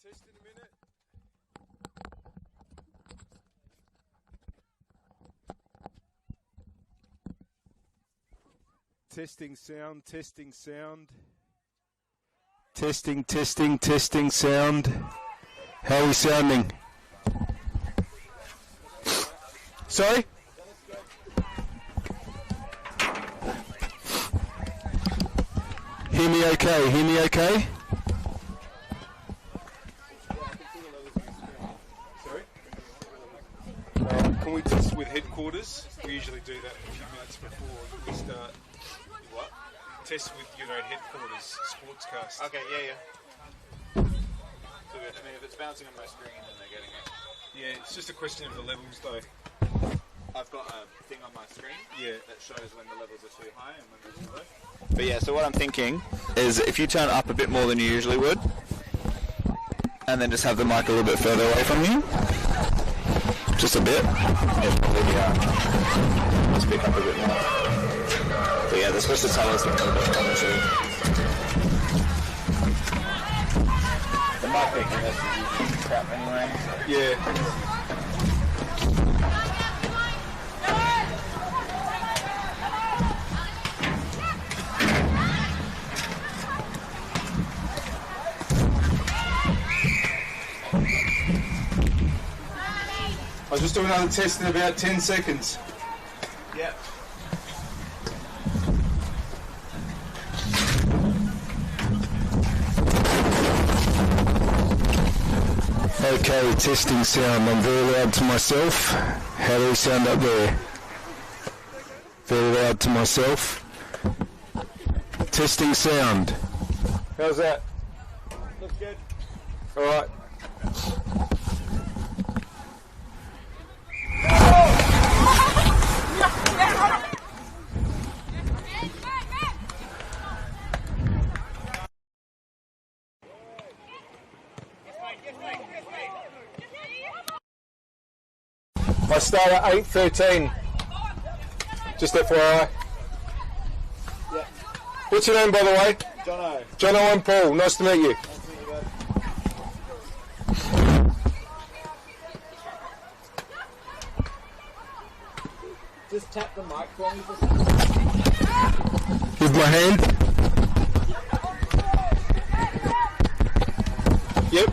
test in a minute. Testing sound, testing sound. Testing, testing, testing sound. How are we sounding? Sorry? Hear me okay? Hear me okay? Sorry? Can we test with headquarters? We usually do that a few minutes before we start. What? Test with, headquarters, sportscast. Okay, yeah. So, I mean, if it's bouncing on my screen, then they're getting it. Yeah, it's just a question of the levels, though. I've got a thing on my screen that shows when the levels are too high and when they're too low. But yeah, so what I'm thinking is if you turn up a bit more than you usually would, and then just have the mic a little bit further away from you, just a bit, let's pick up a bit more. But yeah, they're supposed to tell us when we're a bit more. The mic picking this is usually crap anyway. Yeah. I'll just do another test in about 10 seconds. Yep. Okay, testing sound. I'm very loud to myself. How do we sound up there? Very loud to myself. Testing sound. How's that? Looks good. All right. I start at 8:13. Just FYI. Yeah. What's your name, by the way? Jono. Jono, I'm Paul. Nice to meet you. Nice to meet you, bud. Just tap the mic for me for a second. With my hand. Yep.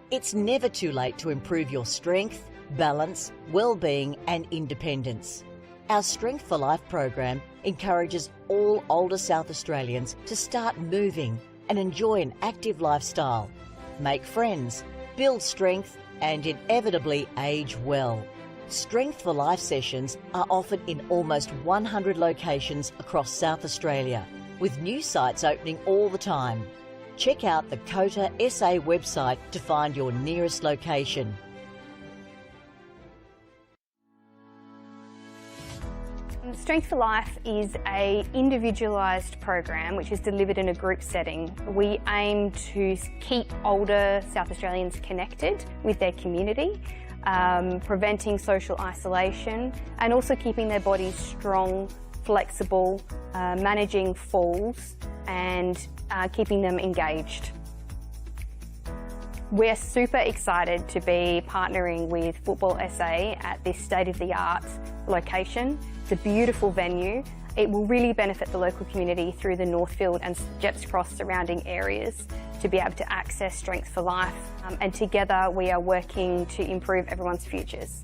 It's never too late to improve your strength, balance, well-being and independence. Our Strength for Life program encourages all older South Australians to start moving and enjoy an active lifestyle, make friends, build strength and inevitably age well. Strength for Life sessions are offered in almost 100 locations across South Australia, with new sites opening all the time. Check out the NPLSA website to find your nearest location. Strength for Life is an individualised program which is delivered in a group setting. We aim to keep older South Australians connected with their community, preventing social isolation and also keeping their bodies strong, flexible, managing falls and keeping them engaged. We're super excited to be partnering with Football SA at this state-of-the-art location. It's a beautiful venue. It will really benefit the local community through the Northfield and Jepps Cross surrounding areas to be able to access Strength for Life, and together we are working to improve everyone's futures.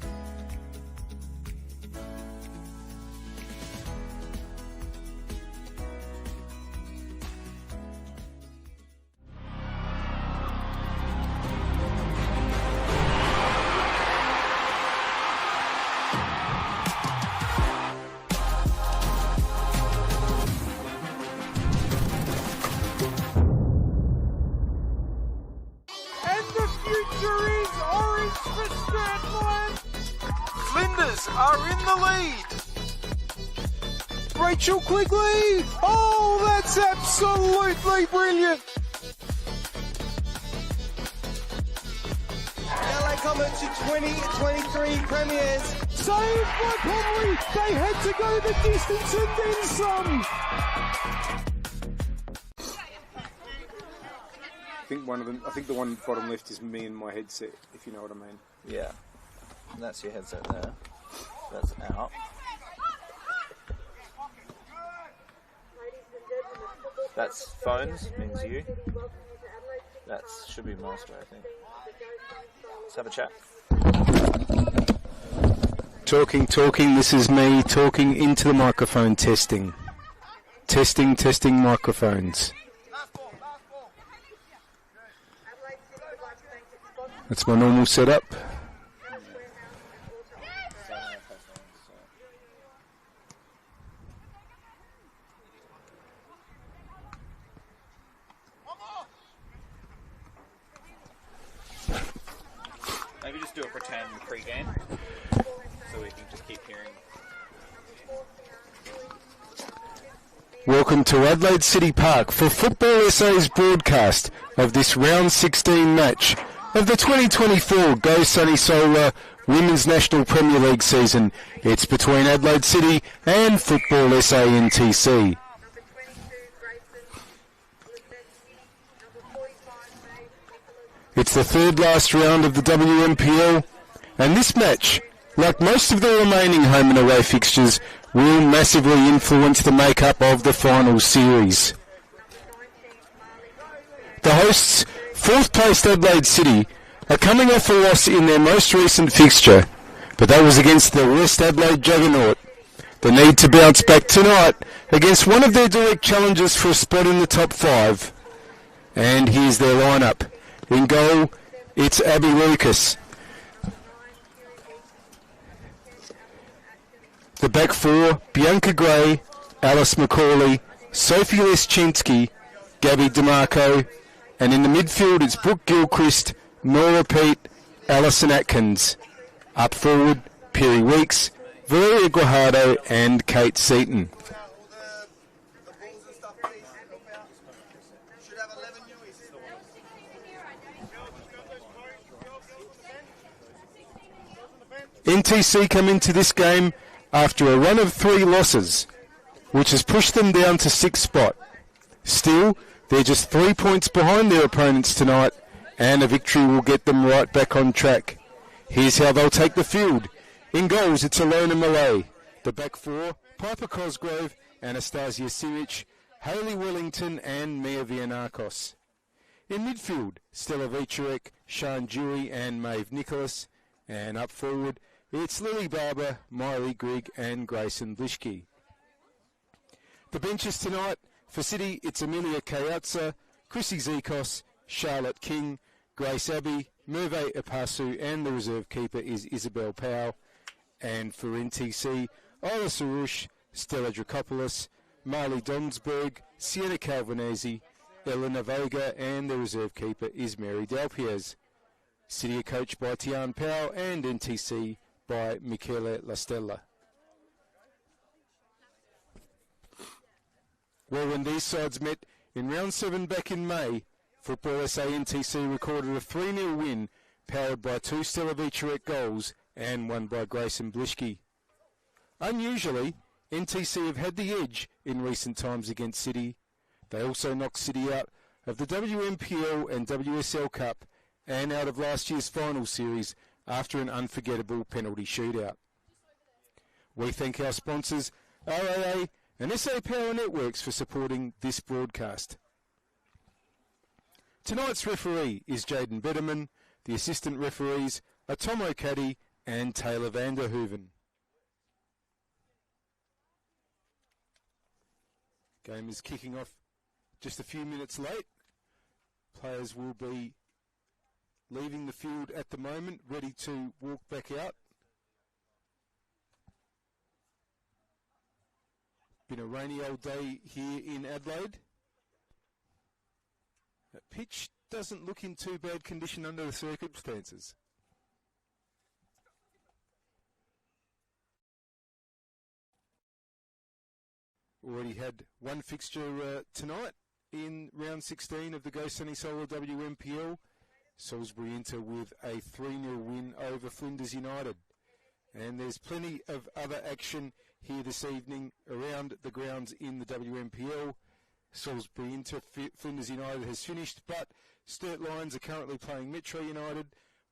Are in the lead. Rachel Quigley. Oh, that's absolutely brilliant. LA Comet to 2023 premiers. Saved by Conley. They had to go the distance and then some. I think the one bottom left is me and my headset, if you know what I mean. Yeah. And that's your headset there. That's out. That's phones, means you. That should be master, I think. Let's have a chat. Talking, this is me talking into the microphone, testing. Testing microphones. That's my normal setup. Maybe just do a pretend pre-game, so we can just keep hearing. Welcome to Adelaide City Park for Football SA's broadcast of this round 16 match of the 2024 Go Sunny Solar Women's National Premier League season. It's between Adelaide City and Football SA NTC. It's the third last round of the WNPL, and this match, like most of the remaining home and away fixtures, will massively influence the makeup of the final series. The hosts, fourth-placed Adelaide City, are coming off a loss in their most recent fixture, but that was against the West Adelaide juggernaut. The need to bounce back tonight against one of their direct challengers for a spot in the top 5. And here's their lineup. In goal, it's Abby Lucas. The back four, Bianca Gray, Alice McCauley, Sophie Leschinski, Gabby DeMarco, and in the midfield it's Brooke Gilchrist, Nora Pete, Alison Atkins. Up forward, Perry Weeks, Valeria Guajardo and Kate Seaton. NTC come into this game after a run of 3 losses, which has pushed them down to 6th spot. Still, they're just 3 points behind their opponents tonight, and a victory will get them right back on track. Here's how they'll take the field. In goals, it's Alona Malay. The back four, Piper Cosgrove, Anastasia Siric, Hayley Wellington and Mia Vianakos. In midfield, Stella Vicharek, Sian Dewey and Maeve Nicholas. And up forward, it's Lily Barber, Miley Grigg and Grayson Blishke. The benches tonight, for City, it's Amelia Kayatsa, Chrissy Zekos, Charlotte King, Grace Abbey, Merve Epasu, and the reserve keeper is Isabel Powell. And for NTC, Isla Sarush, Stella Dracopoulos, Marley Donsberg, Sienna Calvanese, Elena Vega, and the reserve keeper is Mary Dalpiez. City are coached by Tian Powell and NTC by Michele Lastella. Well, when these sides met in round 7 back in May, Football SA NTC recorded a 3-0 win powered by 2 Stella Vicharek goals and one by Grayson Blishke. Unusually, NTC have had the edge in recent times against City. They also knocked City out of the WNPL and WSL Cup and out of last year's final series after an unforgettable penalty shootout. We thank our sponsors, RAA and SA Power Networks, for supporting this broadcast. Tonight's referee is Jaden Betterman. The assistant referees are Tom O'Caddy and Taylor Vanderhoeven. Game is kicking off just a few minutes late. Players will be leaving the field at the moment, ready to walk back out. Been a rainy old day here in Adelaide. That pitch doesn't look in too bad condition under the circumstances. Already had one fixture tonight in round 16 of the Go Sunny Solar WNPL. Salisbury enter with a 3-0 win over Flinders United. And there's plenty of other action here this evening around the grounds in the WNPL. Salisbury Inter, Flinders United has finished, but Sturt Lions are currently playing Metro United.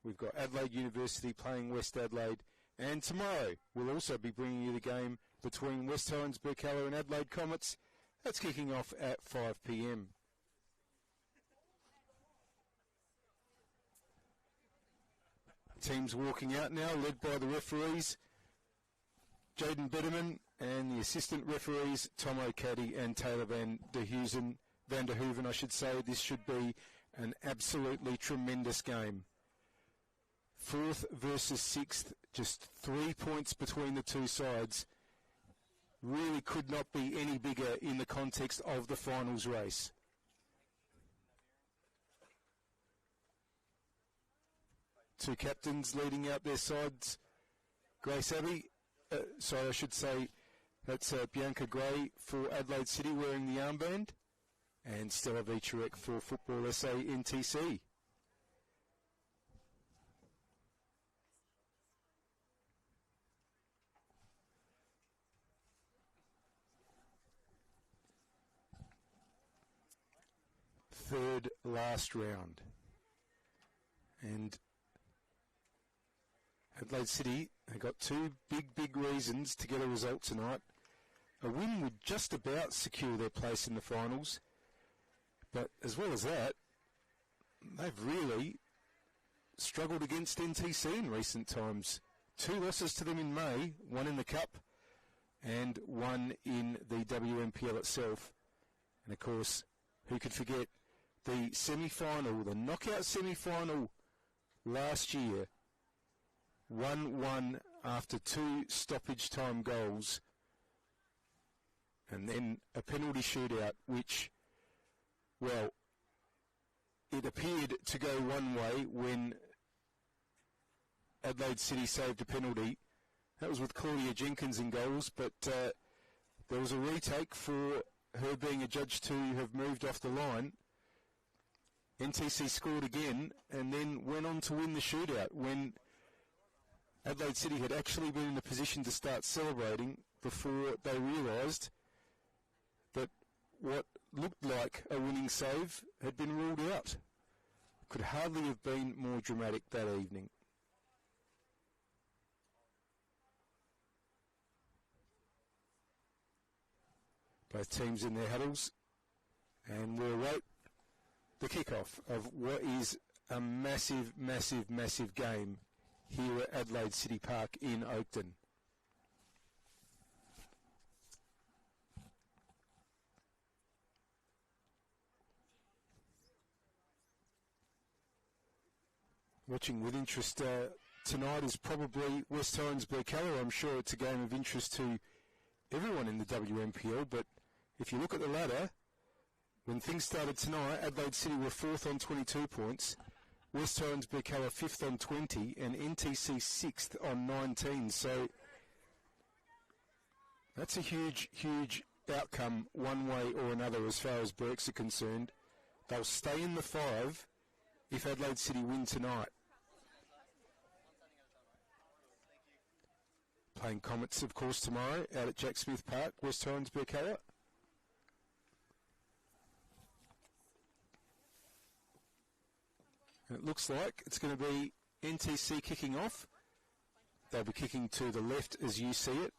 We've got Adelaide University playing West Adelaide. And tomorrow we'll also be bringing you the game between West Torrens, Burkalla and Adelaide Comets. That's kicking off at 5 p.m. Teams walking out now, led by the referees, Jaden Betterman, and the assistant referees, Tom O'Caddy and Taylor Vanderhoeven. This should be an absolutely tremendous game. 4th versus 6th, just 3 points between the two sides. Really could not be any bigger in the context of the finals race. Two captains leading out their sides. Grace Abbey, that's Bianca Gray for Adelaide City wearing the armband, and Stella Vicharek for Football SA NTC. Third last round. And Adelaide City, they got two big reasons to get a result tonight. A win would just about secure their place in the finals. But as well as that, they've really struggled against NTC in recent times. 2 losses to them in May, 1 in the Cup and 1 in the WNPL itself. And of course, who could forget the semi-final, the knockout semi-final last year, 1-1 after 2 stoppage time goals, and then a penalty shootout, which, well, it appeared to go one way when Adelaide City saved a penalty. That was with Claudia Jenkins in goals, but there was a retake for her being adjudged to have moved off the line. NTC scored again and then went on to win the shootout when Adelaide City had actually been in a position to start celebrating before they realised that what looked like a winning save had been ruled out. Could hardly have been more dramatic that evening. Both teams in their huddles, and we'll await the kickoff of what is a massive game here at Adelaide City Park in Oakton. Watching with interest tonight is probably West Torrens Burkalla. I'm sure it's a game of interest to everyone in the WNPL, but if you look at the ladder, when things started tonight, Adelaide City were 4th on 22 points, West Torrens Burkalla 5th on 20, and NTC 6th on 19. So that's a huge outcome one way or another as far as Burks are concerned. They'll stay in the 5 if Adelaide City win tonight. Playing Comets, of course, tomorrow out at Jack Smith Park, West Torrens, Burkalla. And it looks like it's going to be NTC kicking off. They'll be kicking to the left as you see it.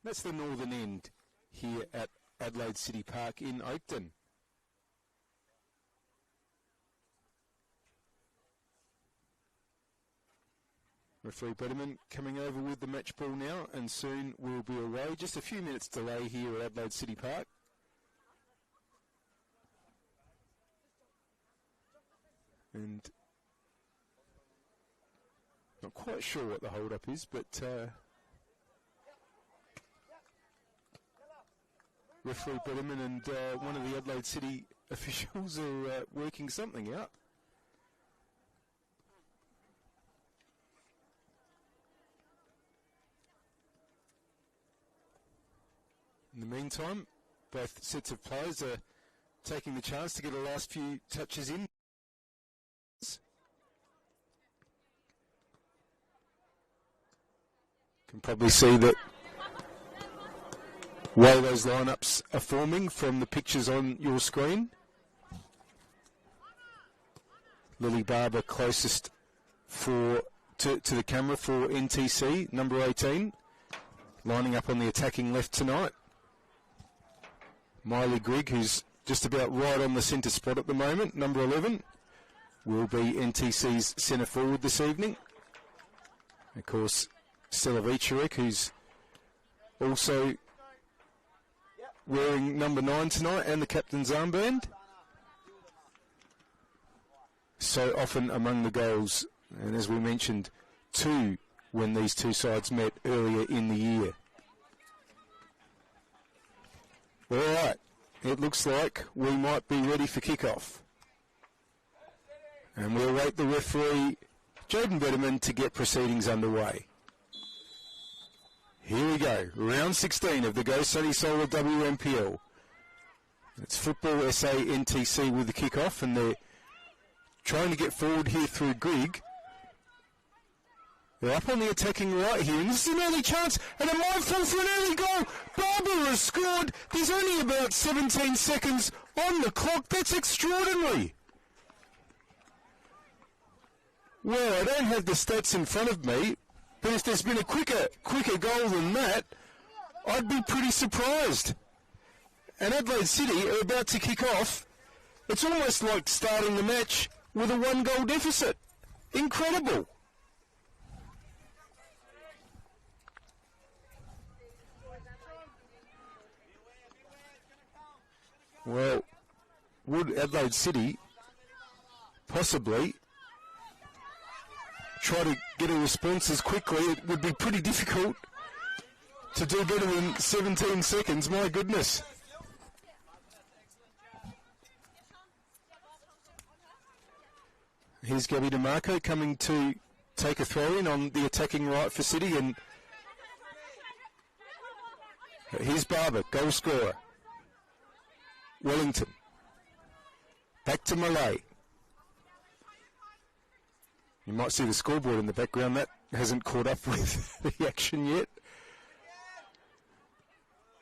That's the northern end here at Adelaide City Park in Oakton. Referee Bretterman coming over with the match ball now, and soon we'll be away. Just a few minutes delay here at Adelaide City Park. And not quite sure what the hold-up is, but referee Bretterman and one of the Adelaide City officials are working something out. In the meantime, both sets of players are taking the chance to get the last few touches in. Can probably see that way those lineups are forming from the pictures on your screen. Lily Barber closest to the camera for NTC, number 18, lining up on the attacking left tonight. Miley Grigg, who's just about right on the centre spot at the moment, number 11, will be NTC's centre forward this evening. Of course, Stella Vicharek, who's also wearing number 9 tonight and the captain's armband. So often among the goals, and as we mentioned, 2 when these two sides met earlier in the year. All right, it looks like we might be ready for kick-off. And we'll wait the referee, Jaden Betterman, to get proceedings underway. Here we go, round 16 of the Go Sunny Solar WMPL. It's Football SA NTC with the kick-off, and they're trying to get forward here through Grigg. They're up on the attacking right here, and this is an early chance, and it might fall for an early goal. Barber has scored. There's only about 17 seconds on the clock. That's extraordinary. Well, I don't have the stats in front of me, but if there's been a quicker goal than that, I'd be pretty surprised. And Adelaide City are about to kick off. It's almost like starting the match with a 1-goal deficit. Incredible. Well, would Adelaide City possibly try to get a response as quickly? It would be pretty difficult to do better than 17 seconds, my goodness. Here's Gabby DeMarco coming to take a throw in on the attacking right for City, and here's Barber, goal scorer. Wellington. Back to Malay. You might see the scoreboard in the background. That hasn't caught up with the action yet.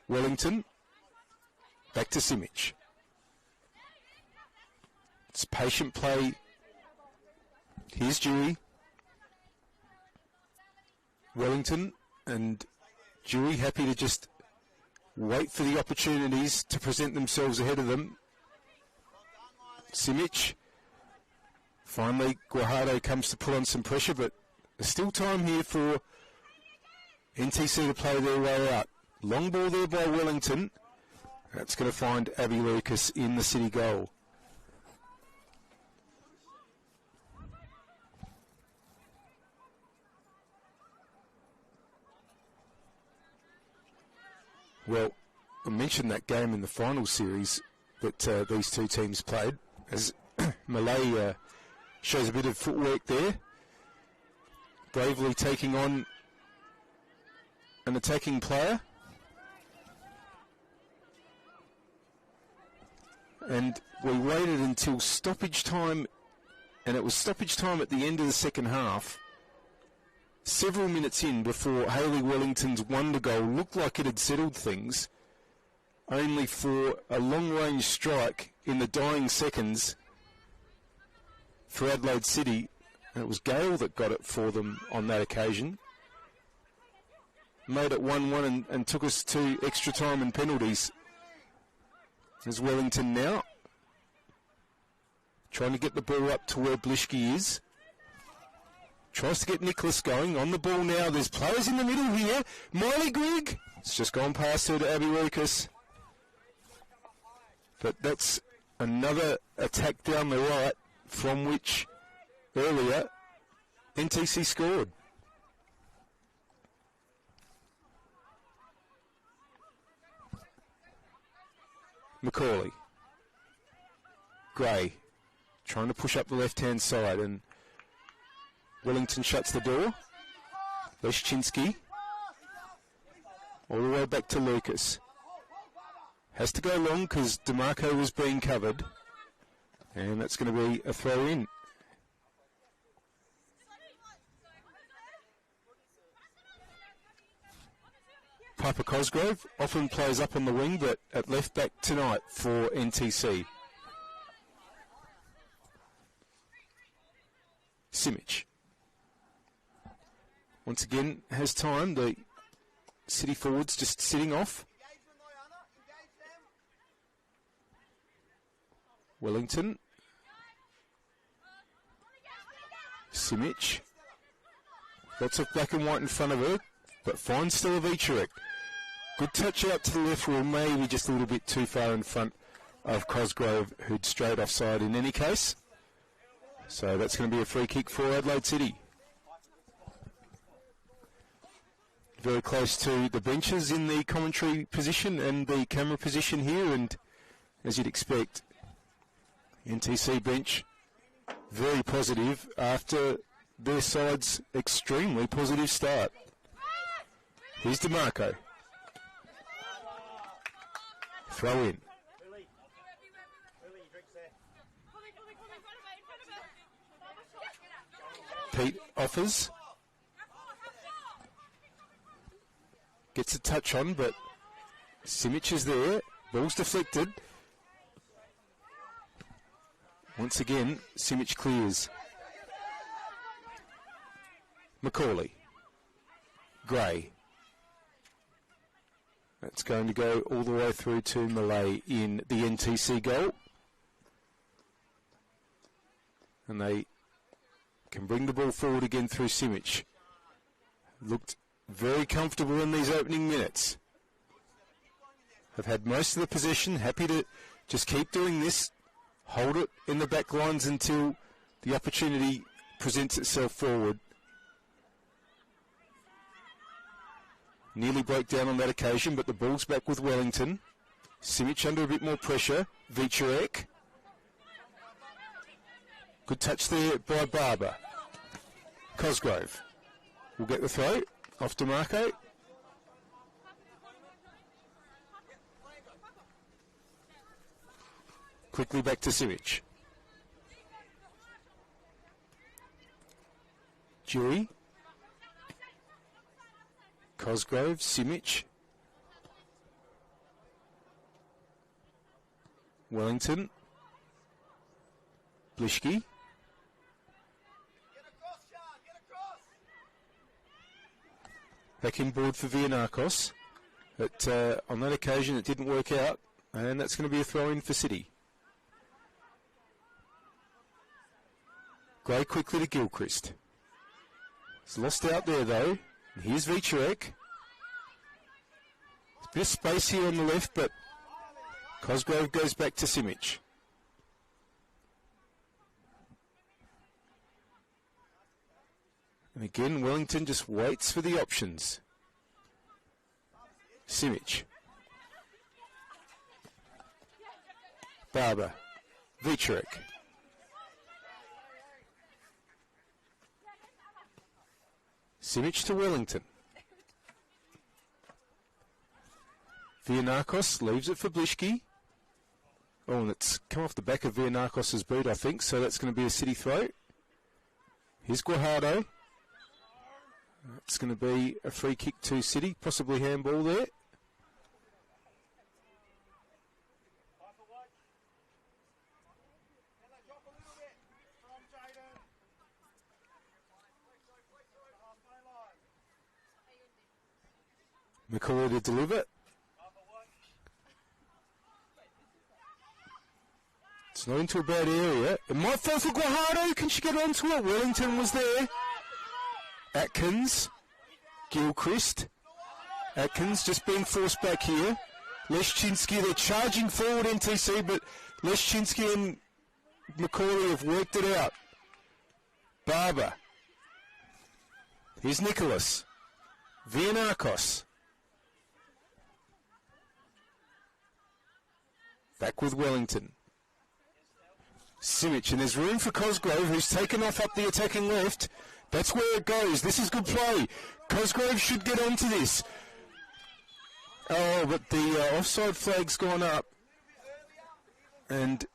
Wellington. Back to Simic. It's patient play. Here's Dewey. Wellington and Dewey happy to just wait for the opportunities to present themselves ahead of them. Simic. Finally, Guajardo comes to put on some pressure, but there's still time here for NTC to play their way out. Long ball there by Wellington. That's going to find Abby Lucas in the City goal. Well, I mentioned that game in the final series that these two teams played, as Malay shows a bit of footwork there, bravely taking on an attacking player. And we waited until stoppage time, and it was stoppage time at the end of the second half. several minutes in before Hayley Wellington's wonder goal looked like it had settled things, only for a long-range strike in the dying seconds for Adelaide City. And it was Gale that got it for them on that occasion. Made it 1-1 and took us to extra time and penalties. There's Wellington now, trying to get the ball up to where Blischke is. Tries to get Nicholas going on the ball now. There's players in the middle here. Miley Grigg. It's just gone past her to Abby Rukas. But that's another attack down the right from which earlier NTC scored. Macaulay. Gray trying to push up the left-hand side, and Wellington shuts the door. Leszczynski all the way back to Lucas. Has to go long because DeMarco was being covered, and that's going to be a throw in. Piper Cosgrove often plays up on the wing, but at left back tonight for NTC. Simic. Once again has time. The City forwards just sitting off. Wellington. Simic. Lots of black and white in front of her, but finds still Vicharek. Good touch out to the left, or maybe just a little bit too far in front of Cosgrove, who'd strayed offside in any case. So that's going to be a free kick for Adelaide City. Very close to the benches in the commentary position and the camera position here, and as you'd expect, NTC bench very positive after their side's extremely positive start. Here's DeMarco. Throw in. Pete offers. Gets a touch on, but Simic is there. Ball's deflected. Once again, Simic clears. Macaulay. Gray. That's going to go all the way through to Malay in the NTC goal. And they can bring the ball forward again through Simic. Looked very comfortable in these opening minutes. Have had most of the possession, happy to just keep doing this, hold it in the back lines until the opportunity presents itself forward. Nearly broke down on that occasion, but the ball's back with Wellington. Simic under a bit more pressure. Vicharek. Good touch there by Barber. Cosgrove will get the throw off DeMarco. Quickly back to Simic. Dewey. Cosgrove, Simic. Wellington. Blischke. Back in board for Vianakos. But on that occasion it didn't work out, and that's going to be a throw-in for City. Gray quickly to Gilchrist. He's lost out there though. And here's Vicharek. There's a bit of space here on the left, but Cosgrove goes back to Simic. And again, Wellington just waits for the options. Simic. Barber. Vicharek. Simic to Wellington. Vianakos leaves it for Blischke. Oh, and it's come off the back of Vianakos' boot, I think, so that's going to be a City throw. Here's Guajardo. It's going to be a free kick to City, possibly handball there. McCullough to deliver. It's not into a bad area. It might fall for Guajardo. Can she get onto it? Wellington was there. Atkins. Gilchrist. Atkins just being forced back here. Leszczynski, they're charging forward NTC, but Leszczynski and McCauley have worked it out. Barber. Here's Nicholas. Vianakos. Back with Wellington. Simic, and there's room for Cosgrove, who's taken off up the attacking left. That's where it goes. This is good play. Cosgrove should get onto this. Oh, but the offside flag's gone up. And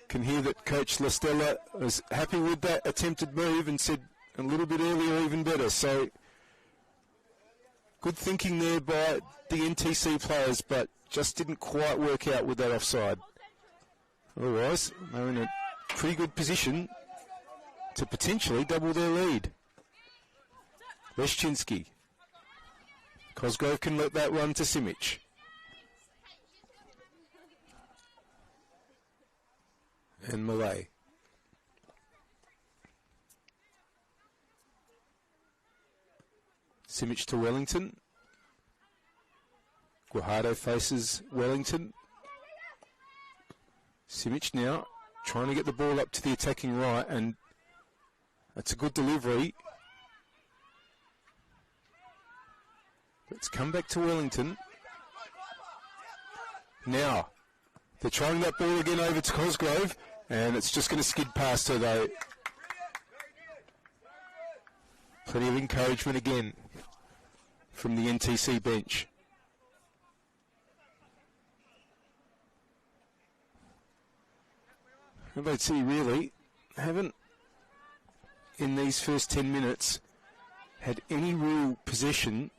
can hear that Coach Lastella was happy with that attempted move and said a little bit earlier even better. So good thinking there by the NTC players, but just didn't quite work out with that offside. Otherwise, they're in a pretty good position to potentially double their lead. Leszczynski. Cosgrove can let that run to Simic. And Malay. Simic to Wellington. Guajardo faces Wellington. Simic now trying to get the ball up to the attacking right, and that's a good delivery. Let's come back to Wellington. Now, they're trying that ball again over to Cosgrove, and it's just going to skid past her though. Plenty of encouragement again from the NTC bench. Adelaide City really haven't, in these first 10 minutes, had any real possession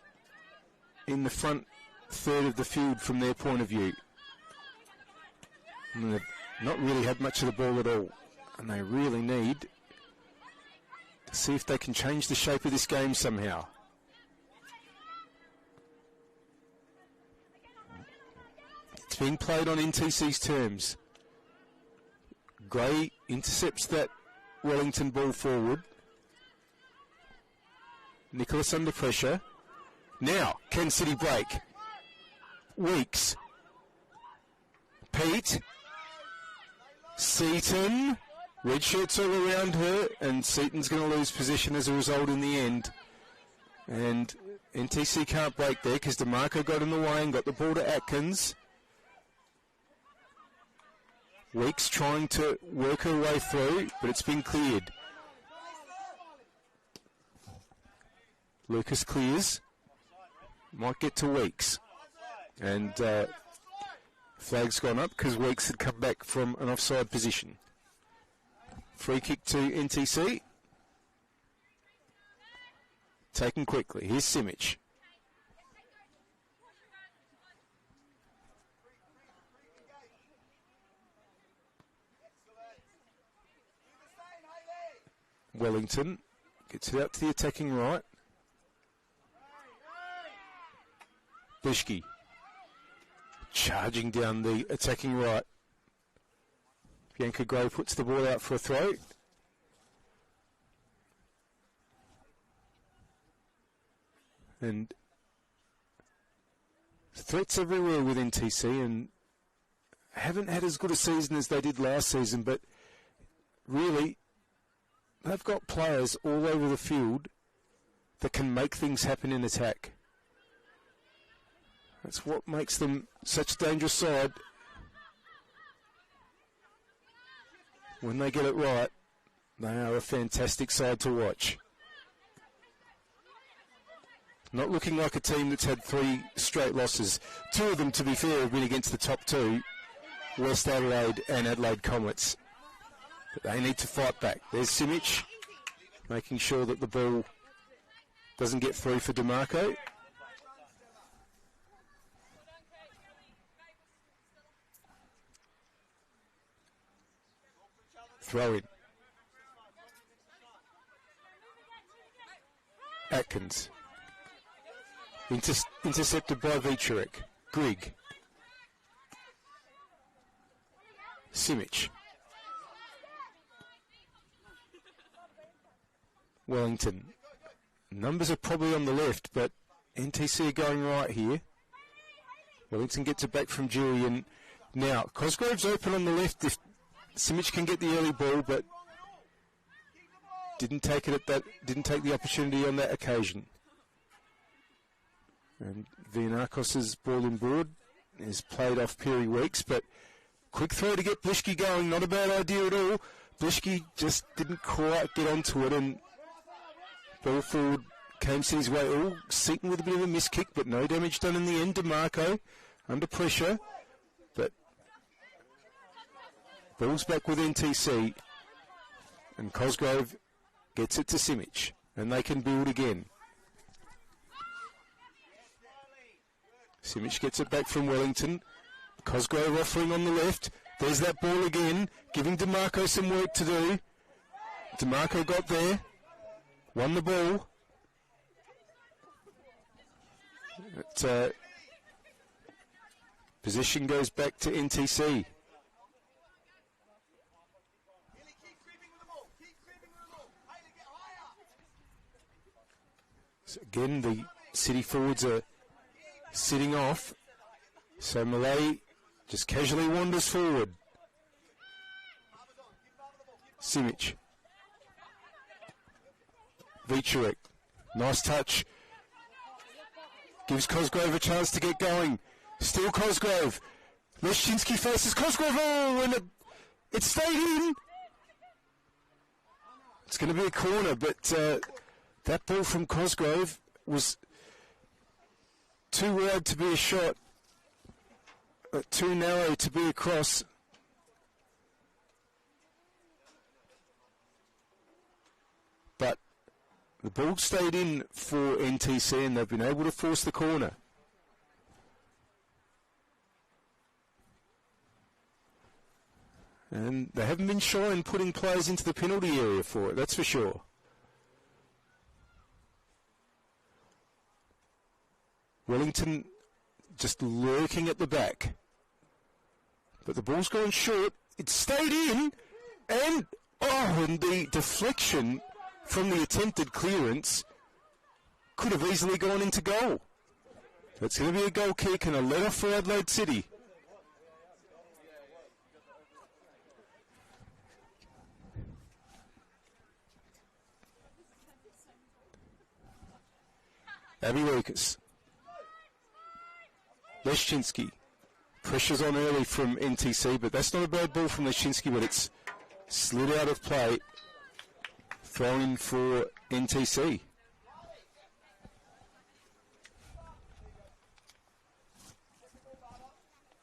in the front third of the field from their point of view. And they've not really had much of the ball at all, and they really need to see if they can change the shape of this game somehow. It's being played on NTC's terms. Gray intercepts that Wellington ball forward. Nicholas under pressure. Now, can City break? Weeks. Pete. Seaton. Red shirts all around her, and Seaton's going to lose possession as a result in the end. And NTC can't break there because DeMarco got in the way and got the ball to Atkins. Weeks trying to work her way through, but it's been cleared. Lucas clears. Might get to Weeks. And flag's gone up because Weeks had come back from an offside position. Free kick to NTC. Taken quickly. Here's Simic. Wellington gets it out to the attacking right. Bishki charging down the attacking right. Bianca Gray puts the ball out for a throw. And threats everywhere with NTC, and haven't had as good a season as they did last season, but really they've got players all over the field that can make things happen in attack. That's what makes them such a dangerous side. When they get it right, they are a fantastic side to watch. Not looking like a team that's had 3 straight losses. 2 of them, to be fair, have been against the top 2, West Adelaide and Adelaide Comets. But they need to fight back. There's Simic. making sure that the ball doesn't get through for DeMarco. Throw in. Atkins. Intercepted by Vichurek. Grigg. Simic. Wellington. Numbers are probably on the left, but NTC are going right here. Wellington gets it back from Jury, and now Cosgrove's open on the left if Simic can get the early ball, but didn't take the opportunity on that occasion. And Vianakos' ball in board is played off Perry Weeks, but quick throw to get Blischke going, not a bad idea at all. Blischke just didn't quite get onto it, and ball forward came City's way, all Seaton with a bit of a miss kick, but no damage done in the end. DeMarco under pressure, but ball's back with NTC, and Cosgrove gets it to Simic, and they can build again. Simic gets it back from Wellington. Cosgrove offering on the left. There's that ball again, giving DeMarco some work to do. DeMarco got there, won the ball. But, position goes back to NTC. So again, the City forwards are sitting off. So Malay just casually wanders forward. Simic. Vichurek. Nice touch. Gives Cosgrove a chance to get going. Still Cosgrove. Leszczynski faces Cosgrove. Oh, and it stayed in. It's going to be a corner, but that ball from Cosgrove was too wide to be a shot, too narrow to be a cross. But the ball stayed in for NTC, and they've been able to force the corner. And they haven't been shy in putting players into the penalty area for it, that's for sure. Wellington just lurking at the back. But the ball's gone short. It stayed in. And the deflection from the attempted clearance could have easily gone into goal. It's going to be a goal kick and a let-off for Adelaide City. Abby Lucas. Leszczynski. Pressure's on early from NTC, but that's not a bad ball from Leszczynski, but it's slid out of play. Throw in for NTC.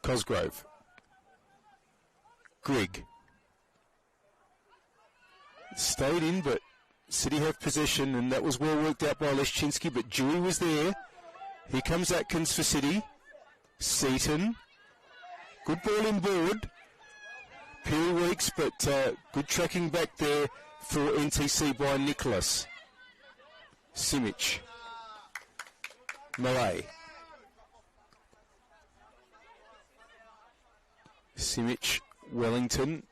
Cosgrove. Grigg. Stayed in, but City have possession, and that was well worked out by Leszczynski, but Dewey was there. Here comes Atkins for City. Seaton. Good ball in board. Perry Weeks, but good tracking back there for NTC by Nicholas. Simic. Malay. Simic, Wellington.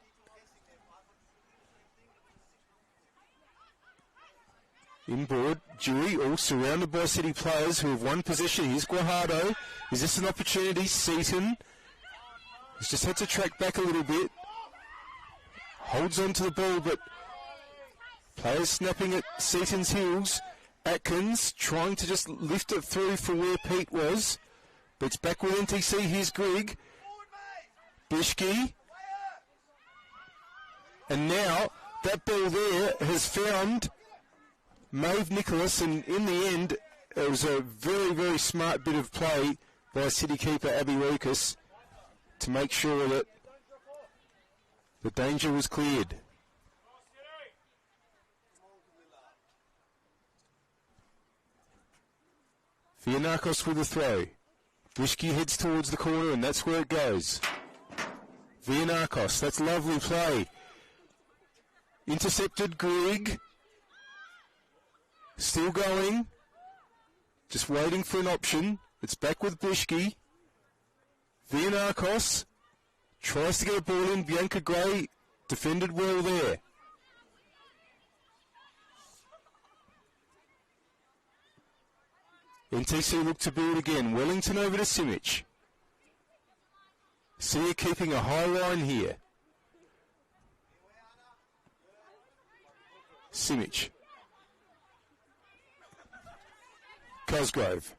Inboard, Dewey, all surrounded by City players who have won possession. Here's Guajardo. Is this an opportunity? Seaton. He's just had to track back a little bit. Holds on to the ball, but players snapping at Seaton's heels. Atkins trying to just lift it through for where Pete was. But it's back with NTC. Here's Grigg. Blischke. And now that ball there has found Maeve Nicholas, and in the end it was a very, very smart bit of play by City keeper Abby Lucas to make sure that the danger was cleared. Vianakos with a throw. Wishki heads towards the corner, and that's where it goes. Vianakos, that's lovely play. Intercepted, Grigg. Still going. Just waiting for an option. It's back with Wishki. Vianakos tries to get a ball in. Bianca Gray defended well there. NTC look to build again. Wellington over to Simic. Sia keeping a high line here. Simic. Cosgrove.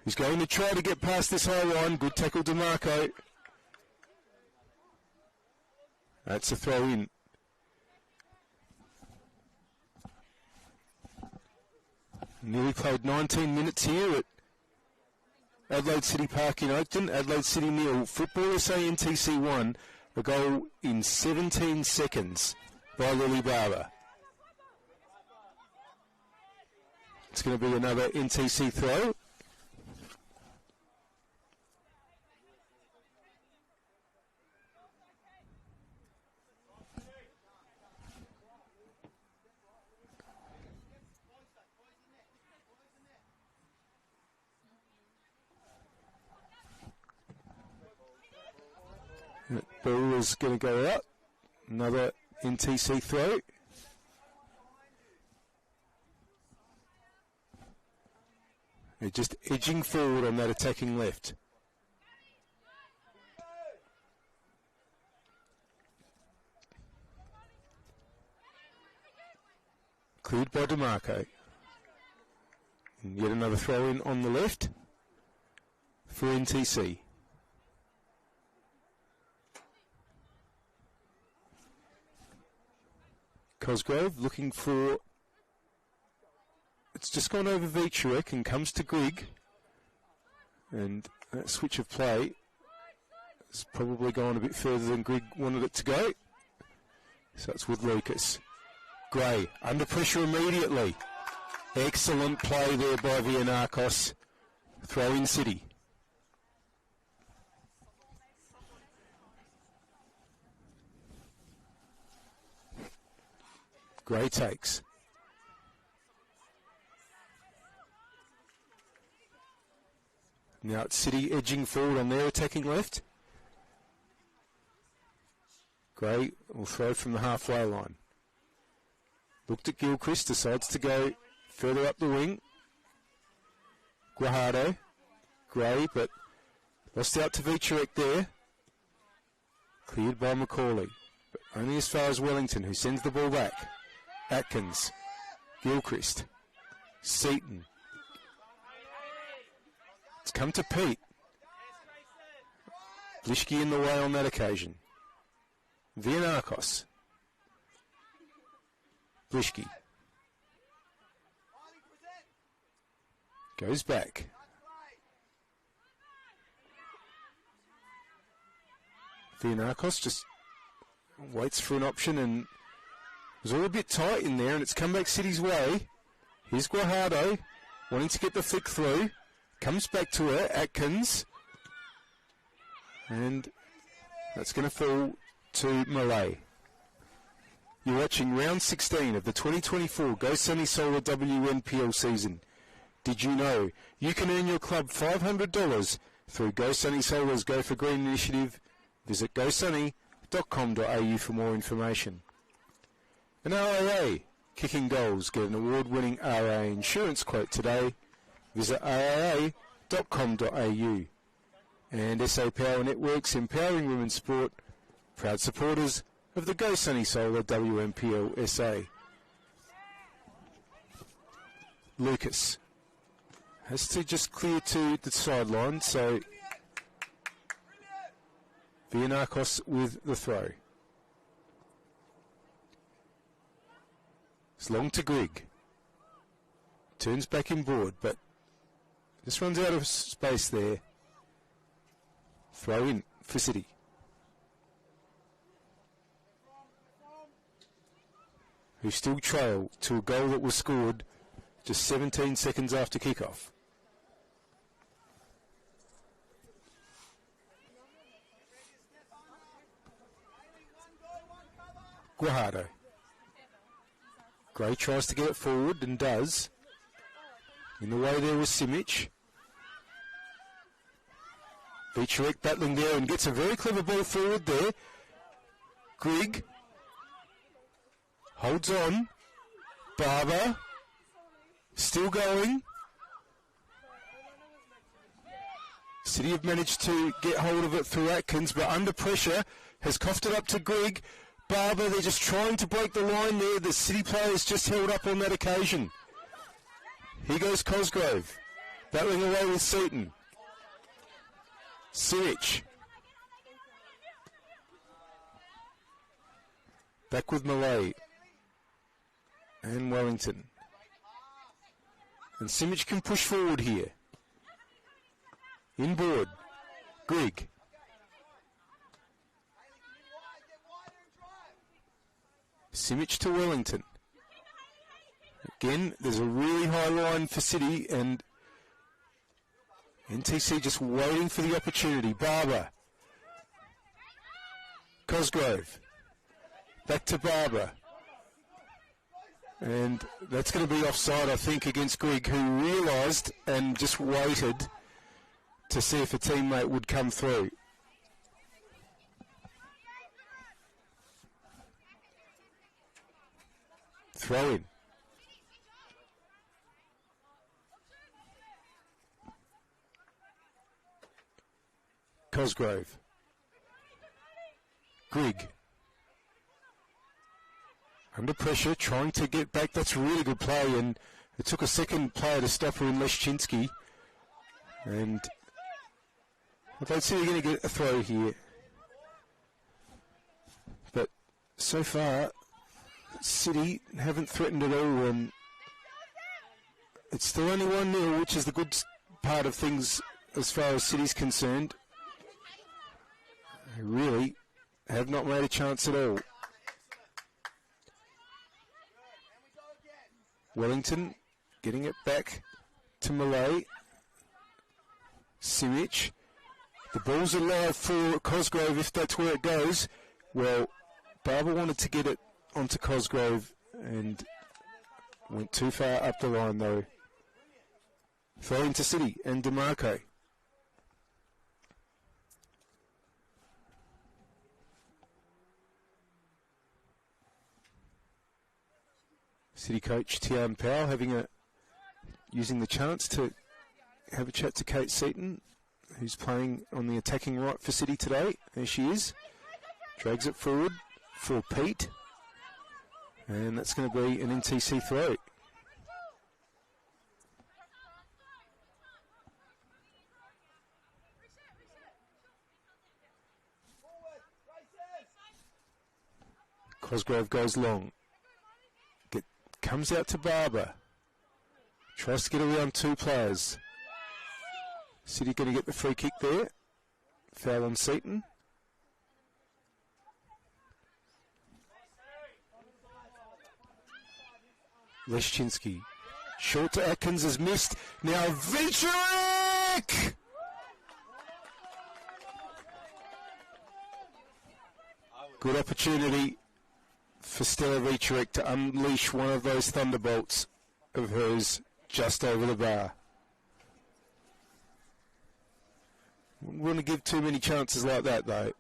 He's going to try to get past this high line. Good tackle, DeMarco. That's a throw in. Nearly played 19 minutes here at Adelaide City Park in Oakton. Adelaide City 0. Football SA NTC 1. A goal in 17 seconds by Lily Barber. It's going to be another NTC throw. Ball is going to go out. Another NTC throw. They're just edging forward on that attacking left. Cleared by DeMarco. And yet another throw in on the left for NTC. Cosgrove looking for... It's just gone over Vicharek and comes to Grigg. And that switch of play has probably gone a bit further than Grigg wanted it to go. So it's with Lucas. Gray under pressure immediately. Excellent play there by Vianakos. Throw in City. Gray takes. Now it's City edging forward on their attacking left. Gray will throw from the halfway line. Looked at Gilchrist, decides to go further up the wing. Guajardo. Gray, but lost out to Vicharek there. Cleared by Macaulay. But only as far as Wellington, who sends the ball back. Atkins, Gilchrist, Seaton. It's come to Pete. Blishki in the way on that occasion. Vianakos. Blishki. Goes back. Vianakos just waits for an option and it was all a bit tight in there, and it's come back City's way. Here's Guajardo, wanting to get the flick through. Comes back to her, Atkins. And that's going to fall to Malay. You're watching round 16 of the 2024 Go Sunny Solar WNPL season. Did you know you can earn your club $500 through Go Sunny Solar's Go for Green initiative? Visit gosunny.com.au for more information. An RAA, kicking goals. Get an award-winning RAA insurance quote today. Visit raa.com.au. And SA Power Networks, empowering women's sport. Proud supporters of the Go Sunny Solar WNPLSA. Lucas has to just clear to the sideline, so Vianakos with the throw. It's long to Grigg. Turns back inboard, but just runs out of space there. Throw in for City. Who still trail to a goal that was scored just 17 seconds after kickoff. Guajardo. Gray tries to get it forward and does. In the way there was Simic. Vicharek battling there and gets a very clever ball forward there. Grigg holds on. Barber still going. City have managed to get hold of it through Atkins, but under pressure has coughed it up to Grigg. Barber, they're just trying to break the line there. The City players just held up on that occasion. Here goes Cosgrove, battling away with Seaton. Simic. Back with Malay. And Wellington. And Simic can push forward here. Inboard. Grigg. Simic to Wellington. Again, there's a really high line for City and NTC just waiting for the opportunity. Barber. Cosgrove. Back to Barber. And that's going to be offside, I think, against Grigg, who realised and just waited to see if a teammate would come through. Throw in. Cosgrove. Grigg. Under pressure, trying to get back. That's a really good play, and it took a second player to stop her in Leszczynski. And I don't see they're going to get a throw here. But so far, City haven't threatened at all, and it's still only 1-0, which is the good part of things as far as City's concerned. They really have not made a chance at all. Wellington getting it back to Malay. Simic. The ball's alive for Cosgrove if that's where it goes. Well, Barber wanted to get it onto Cosgrove and went too far up the line though. Throw into City and DeMarco. City coach Tian Powell using the chance to have a chat to Kate Seaton, who's playing on the attacking right for City today. There she is. Drags it forward for Pete. And that's going to be an NTC throw. Cosgrove goes long. Comes out to Barber. Tries to get around two players. City going to get the free kick there. Foul on Seaton. Leszczynski. Short to Atkins has missed. Now Vicharek! Good opportunity for Stella Vicharek to unleash one of those thunderbolts of hers just over the bar. Wouldn't want to give too many chances like that though.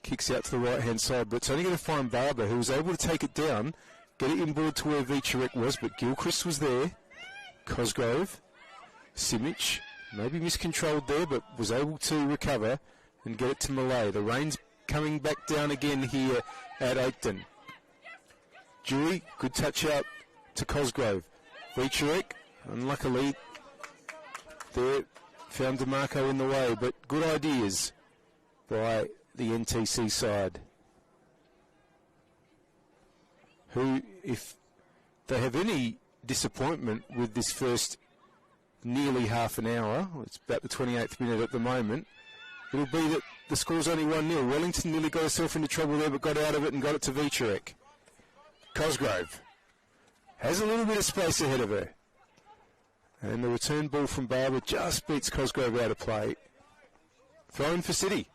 Kicks out to the right hand side, but it's only going to find Barber, who was able to take it down, get it inboard to where Vicharek was, but Gilchrist was there. Cosgrove, Simic, maybe miscontrolled there, but was able to recover and get it to Malay. The rain's coming back down again here at Oakton. Dewey, good touch out to Cosgrove. Vicharek, unluckily, there, found DeMarco in the way, but good ideas by the NTC side, who, if they have any disappointment with this first nearly half an hour, it's about the 28th minute at the moment, it'll be that the score's only 1-0. Wellington nearly got herself into trouble there, but got out of it and got it to Vicharek. Cosgrove has a little bit of space ahead of her, and the return ball from Barber just beats Cosgrove out of play. Throw in for City.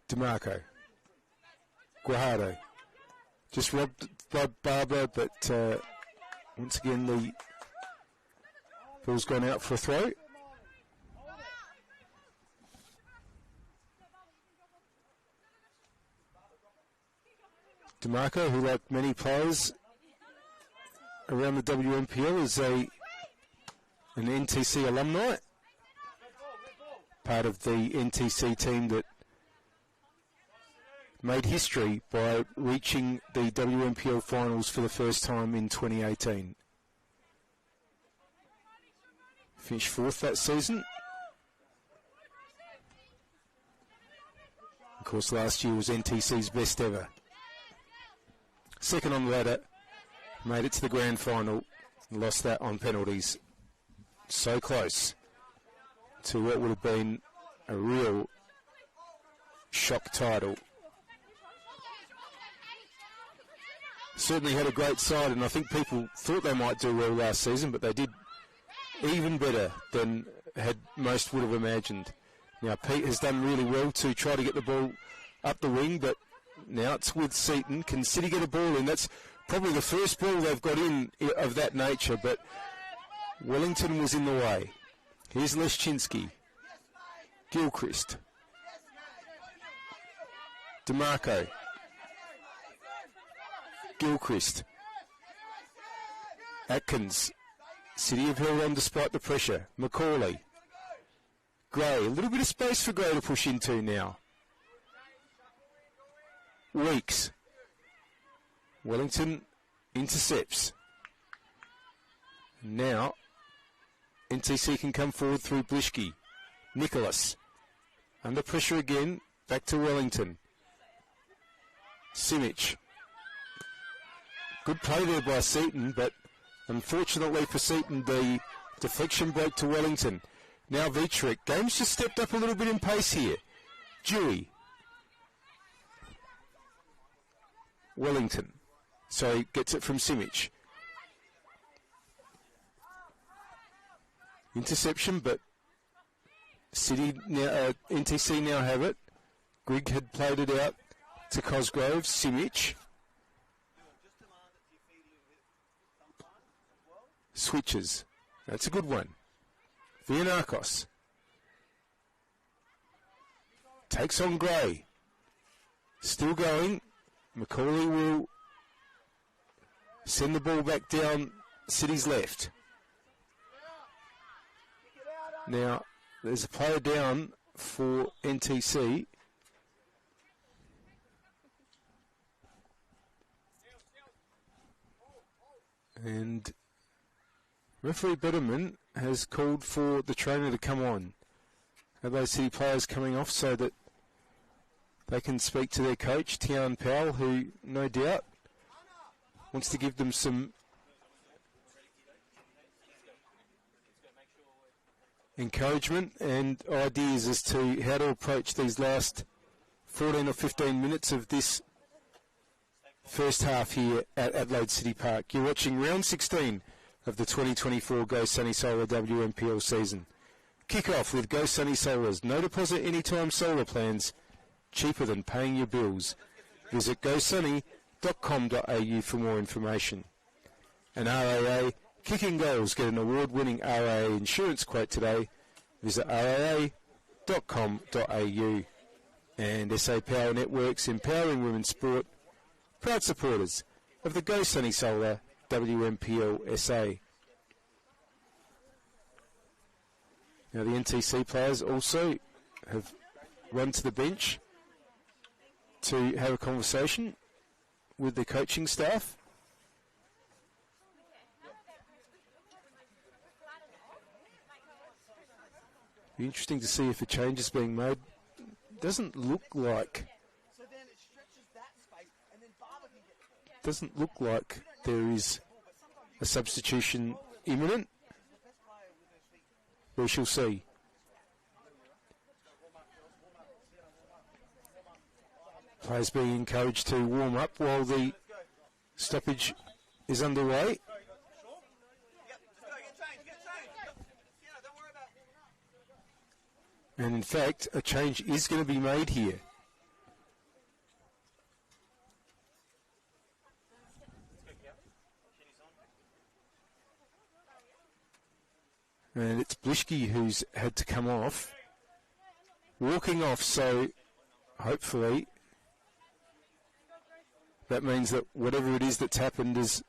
DeMarco. Guajardo. Just robbed by Barber, but once again the ball's gone out for a throw. DeMarco, who like many players around the WNPL, is an NTC alumni, part of the NTC team that made history by reaching the WNPL finals for the first time in 2018. Finished fourth that season. Of course, last year was NTC's best ever. Second on the ladder, made it to the grand final, lost that on penalties. So close to what would have been a real shock title. Certainly had a great side, and I think people thought they might do well last season, but they did even better than most would have imagined. Now, Pete has done really well to try to get the ball up the wing, but now it's with Seaton. Can City get a ball in? That's probably the first ball they've got in of that nature, but Wellington was in the way. Here's Leschinski. Gilchrist. DeMarco. Gilchrist. Atkins. City have held on despite the pressure. Macaulay. Gray. A little bit of space for Gray to push into now. Weeks. Wellington intercepts. Now, NTC can come forward through Blishki. Nicholas. Under pressure again. Back to Wellington. Simic. Good play there by Seaton, but unfortunately for Seaton, the deflection broke to Wellington. Now Vitrick. Game's just stepped up a little bit in pace here. Dewey. Wellington. So gets it from Simic. Interception, but City now, NTC now have it. Grigg had played it out to Cosgrove. Simic. Switches. That's a good one. Vianakos. Takes on Gray. Still going. Macaulay will send the ball back down City's left. Now, there's a player down for NTC. And referee Betterman has called for the trainer to come on. Adelaide City players coming off so that they can speak to their coach, Tian Powell, who no doubt wants to give them some encouragement and ideas as to how to approach these last 14 or 15 minutes of this first half here at Adelaide City Park. You're watching round 16 of the 2024 Go Sunny Solar WNPL season. Kick off with Go Sunny Solar's no deposit anytime solar plans, cheaper than paying your bills. Visit gosunny.com.au for more information. And RAA Kicking Goals, get an award-winning RAA insurance quote today. Visit raa.com.au. And SA Power Networks, empowering women's sport, proud supporters of the Go Sunny Solar WNPLSA. Now the NTC players also have run to the bench to have a conversation with the coaching staff. Be interesting to see if a change is being made. Doesn't look like there is a substitution imminent. We shall see. Players being encouraged to warm up while the stoppage is underway. And in fact, a change is going to be made here. And it's Blishke who's had to come off. Walking off, so hopefully that means that whatever it is that's happened is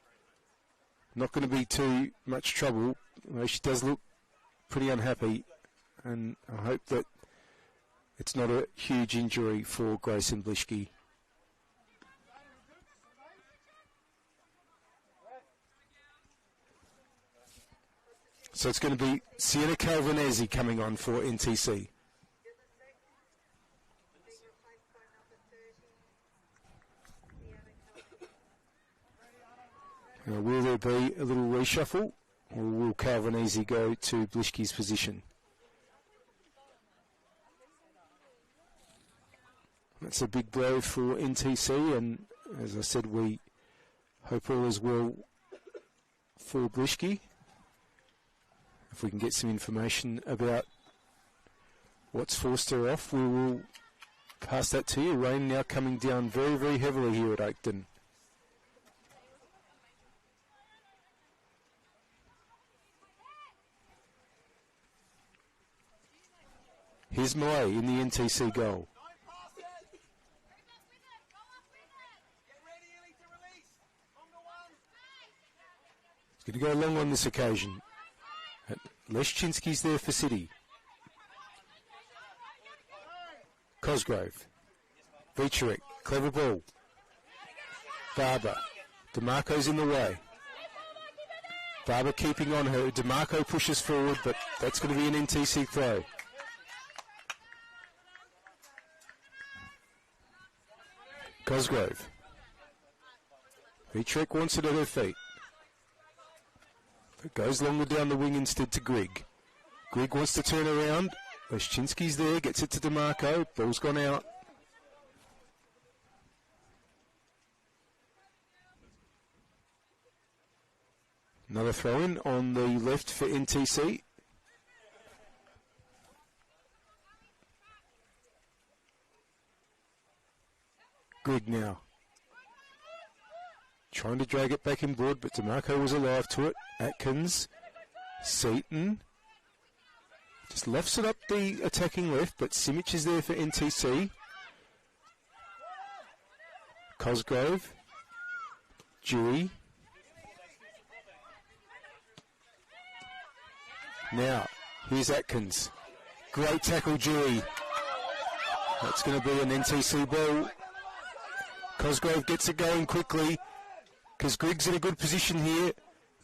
not going to be too much trouble. Well, she does look pretty unhappy, and I hope that it's not a huge injury for Grayson Blishke. So it's going to be Sienna Calvinesi coming on for NTC. Now, will there be a little reshuffle, or will Calvinesi go to Blishke's position? That's a big blow for NTC, and as I said, we hope all is well for Blishke. If we can get some information about what's forced her off, we will pass that to you. Rain now coming down very, very heavily here at Oakton. Here's Malay in the NTC goal. He's going to go long on this occasion. Leszczynski's there for City. Cosgrove. Vicherek. Clever ball. Barber. DeMarco's in the way. Barber keeping on her. DeMarco pushes forward, but that's going to be an NTC throw. Cosgrove. Vicherek wants it at her feet. It goes longer down the wing instead to Grigg. Grigg wants to turn around. Leszczynski's there, gets it to DeMarco. Ball's gone out. Another throw-in on the left for NTC. Grigg now. Trying to drag it back inboard, but DeMarco was alive to it. Atkins, Seaton, just lofts it up the attacking left, but Simic is there for NTC. Cosgrove, Dewey. Now, here's Atkins. Great tackle, Dewey. That's going to be an NTC ball. Cosgrove gets it going quickly, because Grigg's in a good position here.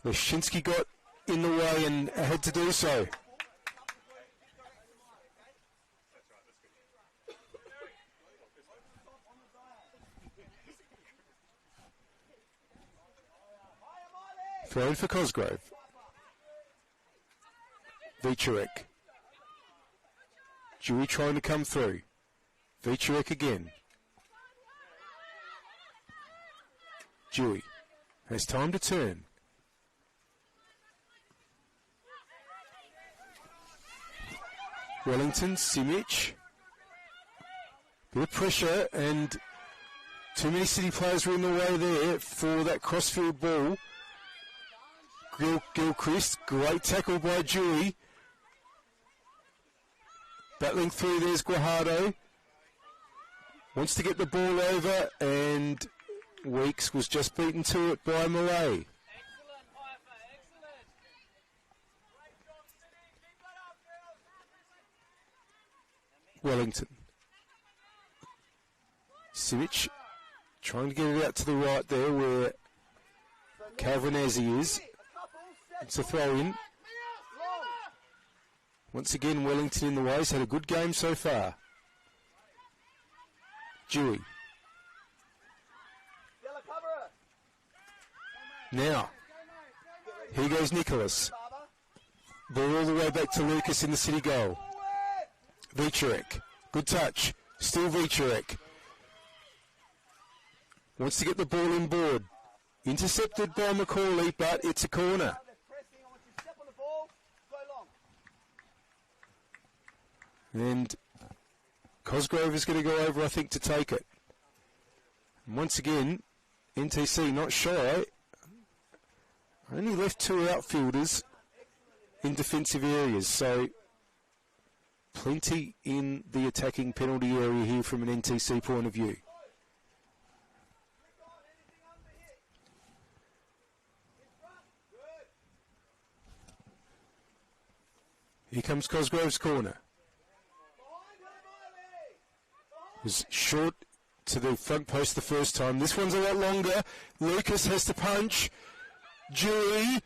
Leszczynski got in the way and had to do so. Thrown for Cosgrove. Vicherek. Dewey trying to come through. Vicherek again. Dewey has time to turn. Wellington, Simic. Bit of pressure, and too many City players were in the way there for that crossfield ball. Gilchrist, great tackle by Dewey. Battling through, there's Guajardo. Wants to get the ball over, and Weeks was just beaten to it by Malay. Wellington. Simic trying to get it out to the right there where Calvinesi is. It's a throw in. Once again, Wellington in the way. He's had a good game so far. Dewey. Now, here goes Nicholas. Ball all the way back to Lucas in the City goal. Vicherek, good touch. Still Vicherek. Wants to get the ball in board. Intercepted by Macaulay, but it's a corner. And Cosgrove is going to go over, I think, to take it. And once again, NTC not shy. Only left 2 outfielders in defensive areas, so plenty in the attacking penalty area here from an NTC point of view. Here comes Cosgrove's corner. Was short to the front post the first time. This one's a lot longer. Lucas has to punch. Dewey,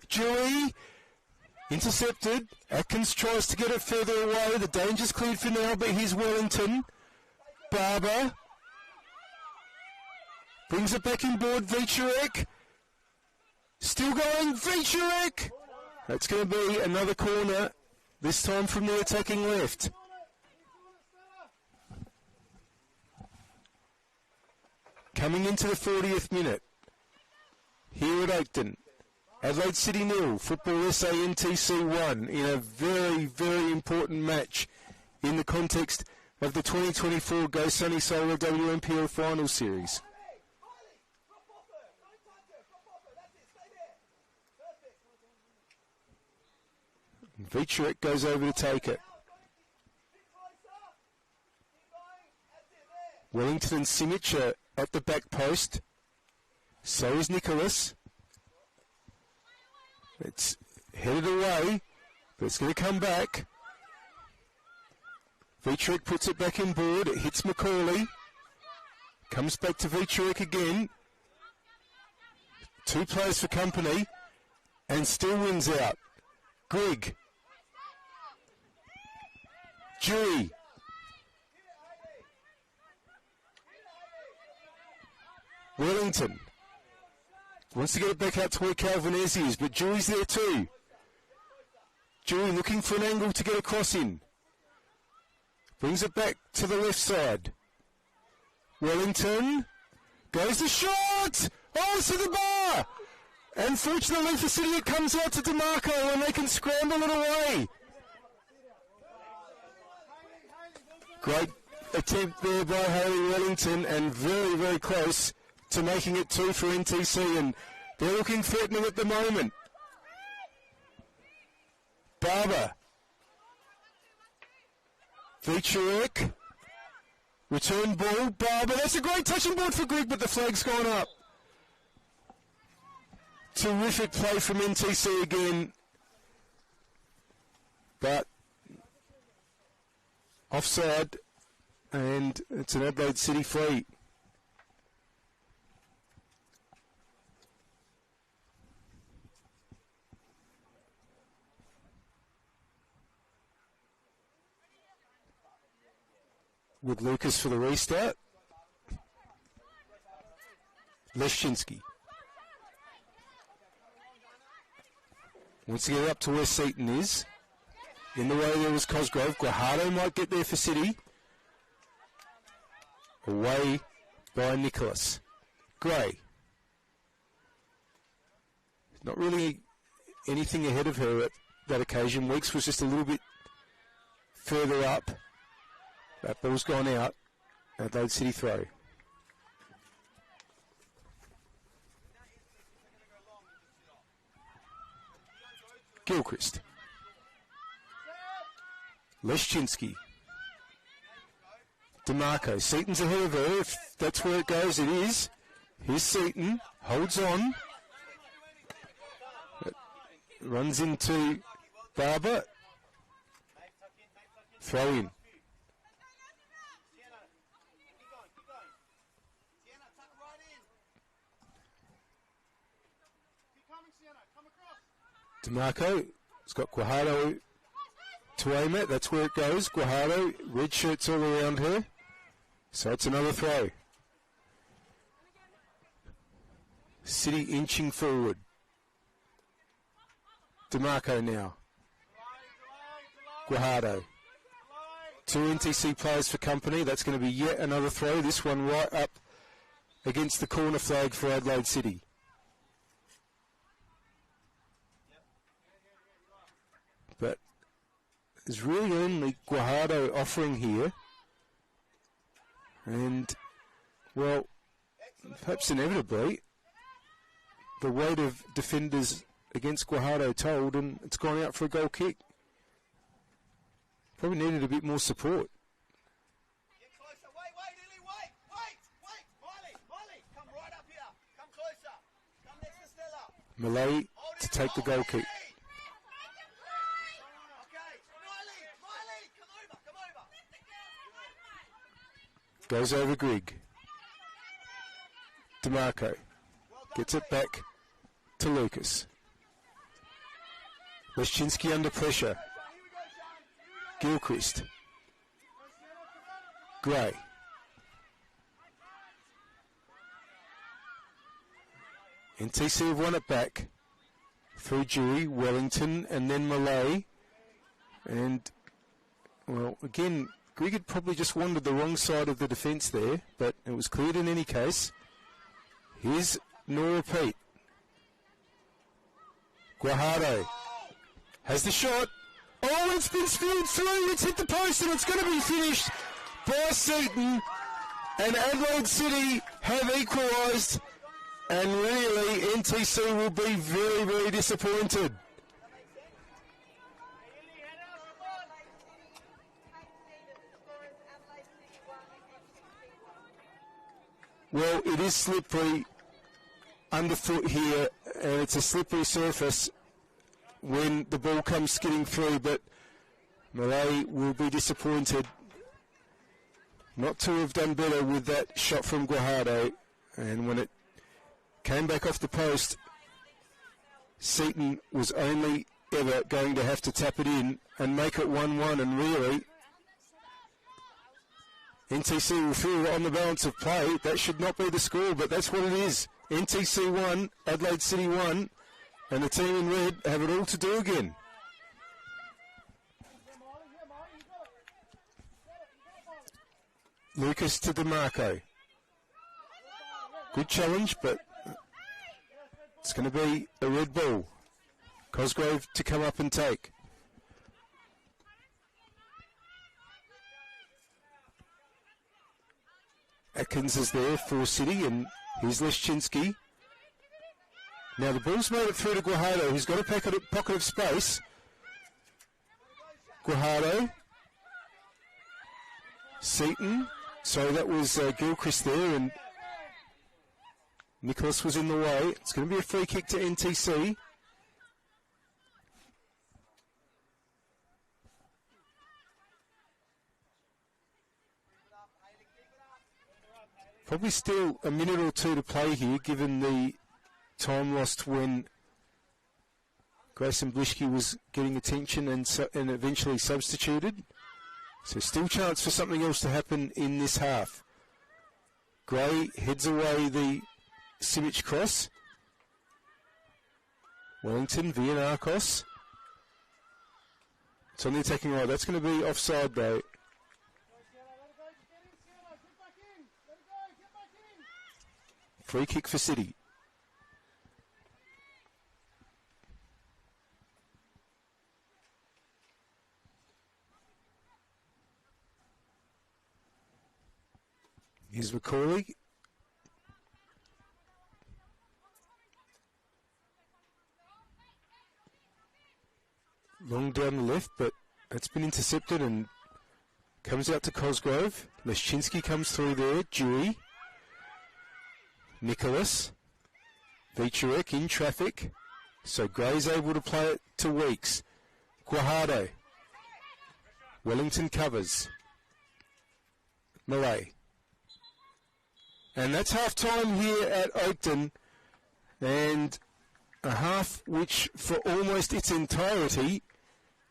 intercepted. Atkins tries to get it further away. The danger's cleared for now, but here's Wellington. Barber brings it back in board. Vicharek still going. Vicharek. That's going to be another corner. This time from the attacking left. Coming into the 40th minute. Here at Oakton. Adelaide City 0, Football SA NTC 1 in a very, very important match in the context of the 2024 Go Sunny Solar WNPL Final Series. Vicharek goes over to take it. Wellington and Simic are at the back post. So is Nicholas. It's headed away, but it's going to come back. Vicharek puts it back in board. It hits Macaulay. Comes back to Vicharek again. 2 players for company. And still wins out. Grigg. Dewey. Wellington. Wants to get it back out to where Calvinez is, but Dewey's there too. Dewey looking for an angle to get across in. Brings it back to the left side. Wellington goes the shot! Oh, it's to the bar! And fortunately for City, it comes out to DeMarco and they can scramble it away. Great attempt there by Haley Wellington and very, very close to making it 2 for NTC, and they're looking threatening at the moment. Barber. Vicharek. Return ball. Barber. That's a great touching board for Grigg, but the flag's gone up. Terrific play from NTC again. But offside, and it's an Adelaide City free. With Lucas for the restart. Leszczynski. Wants to get it up to where Seaton is. In the way there was Cosgrove. Guajardo might get there for City. Away by Nicholas. Gray. Not really anything ahead of her at that occasion. Weeks was just a little bit further up. That ball's gone out. Adelaide City throw. Gilchrist. Leszczynski. DeMarco. Seaton's ahead of her. If that's where it goes, it is. Here's Seaton. Holds on. Runs into Barber. Throw in. DeMarco has got Guajardo to aim at. That's where it goes. Guajardo, red shirts all around her. So it's another throw. City inching forward. DeMarco now. Guajardo. 2 NTC players for company. That's going to be yet another throw. This one right up against the corner flag for Adelaide City. But there's really only Guajardo offering here. And, well, perhaps inevitably, the weight of defenders against Guajardo told, and it's gone out for a goal kick. Probably needed a bit more support. Get closer. Wait, Miley, come right up here. Come closer. Come next to Stella. Malay to take the goal kick. Okay, Miley, come over. Goes over Grigg. DeMarco gets it back to Lucas. Leschinski under pressure. Gilchrist. Gray. NTC have won it back through Dewey, Wellington, and then Malay. And, well, again, Grigg had probably just wandered the wrong side of the defence there, but it was cleared in any case. Here's no repeat. Guajardo has the shot. Oh, it's been spilled through. It's hit the post and it's going to be finished by Seaton. And Adelaide City have equalised. And really, NTC will be very, very disappointed. Well, it is slippery underfoot here, and it's a slippery surface when the ball comes skidding through, but Malay will be disappointed not to have done better with that shot from Guajardo. And when it came back off the post, Seaton was only ever going to have to tap it in and make it 1-1, and really NTC will feel on the balance of play that should not be the score, but that's what it is. NTC 1, Adelaide City 1, and the team in red have it all to do again. Lucas to DeMarco. Good challenge, but it's going to be a red ball. Cosgrove to come up and take. Atkins is there for City, and here's Leschinski. Now the ball's made it through to Guajardo, who's got a pocket of space. Guajardo. Seaton. So that was Gilchrist there, and Nicholas was in the way. It's going to be a free kick to NTC. Probably still a minute or two to play here, given the time lost when Grayson Blishke was getting attention and eventually substituted. So still chance for something else to happen in this half. Gray heads away the Simic cross. Wellington, Vianakos. It's on the attacking right. That's going to be offside though. Free kick for City. Here's McCauley. Long down the left, but it's been intercepted and comes out to Cosgrove. Leschinski comes through there. Dewey. Nicholas. Vicharek in traffic. So Gray's able to play it to Weeks. Guajardo. Wellington covers. Malay. And that's half-time here at Oakton. And a half which, for almost its entirety,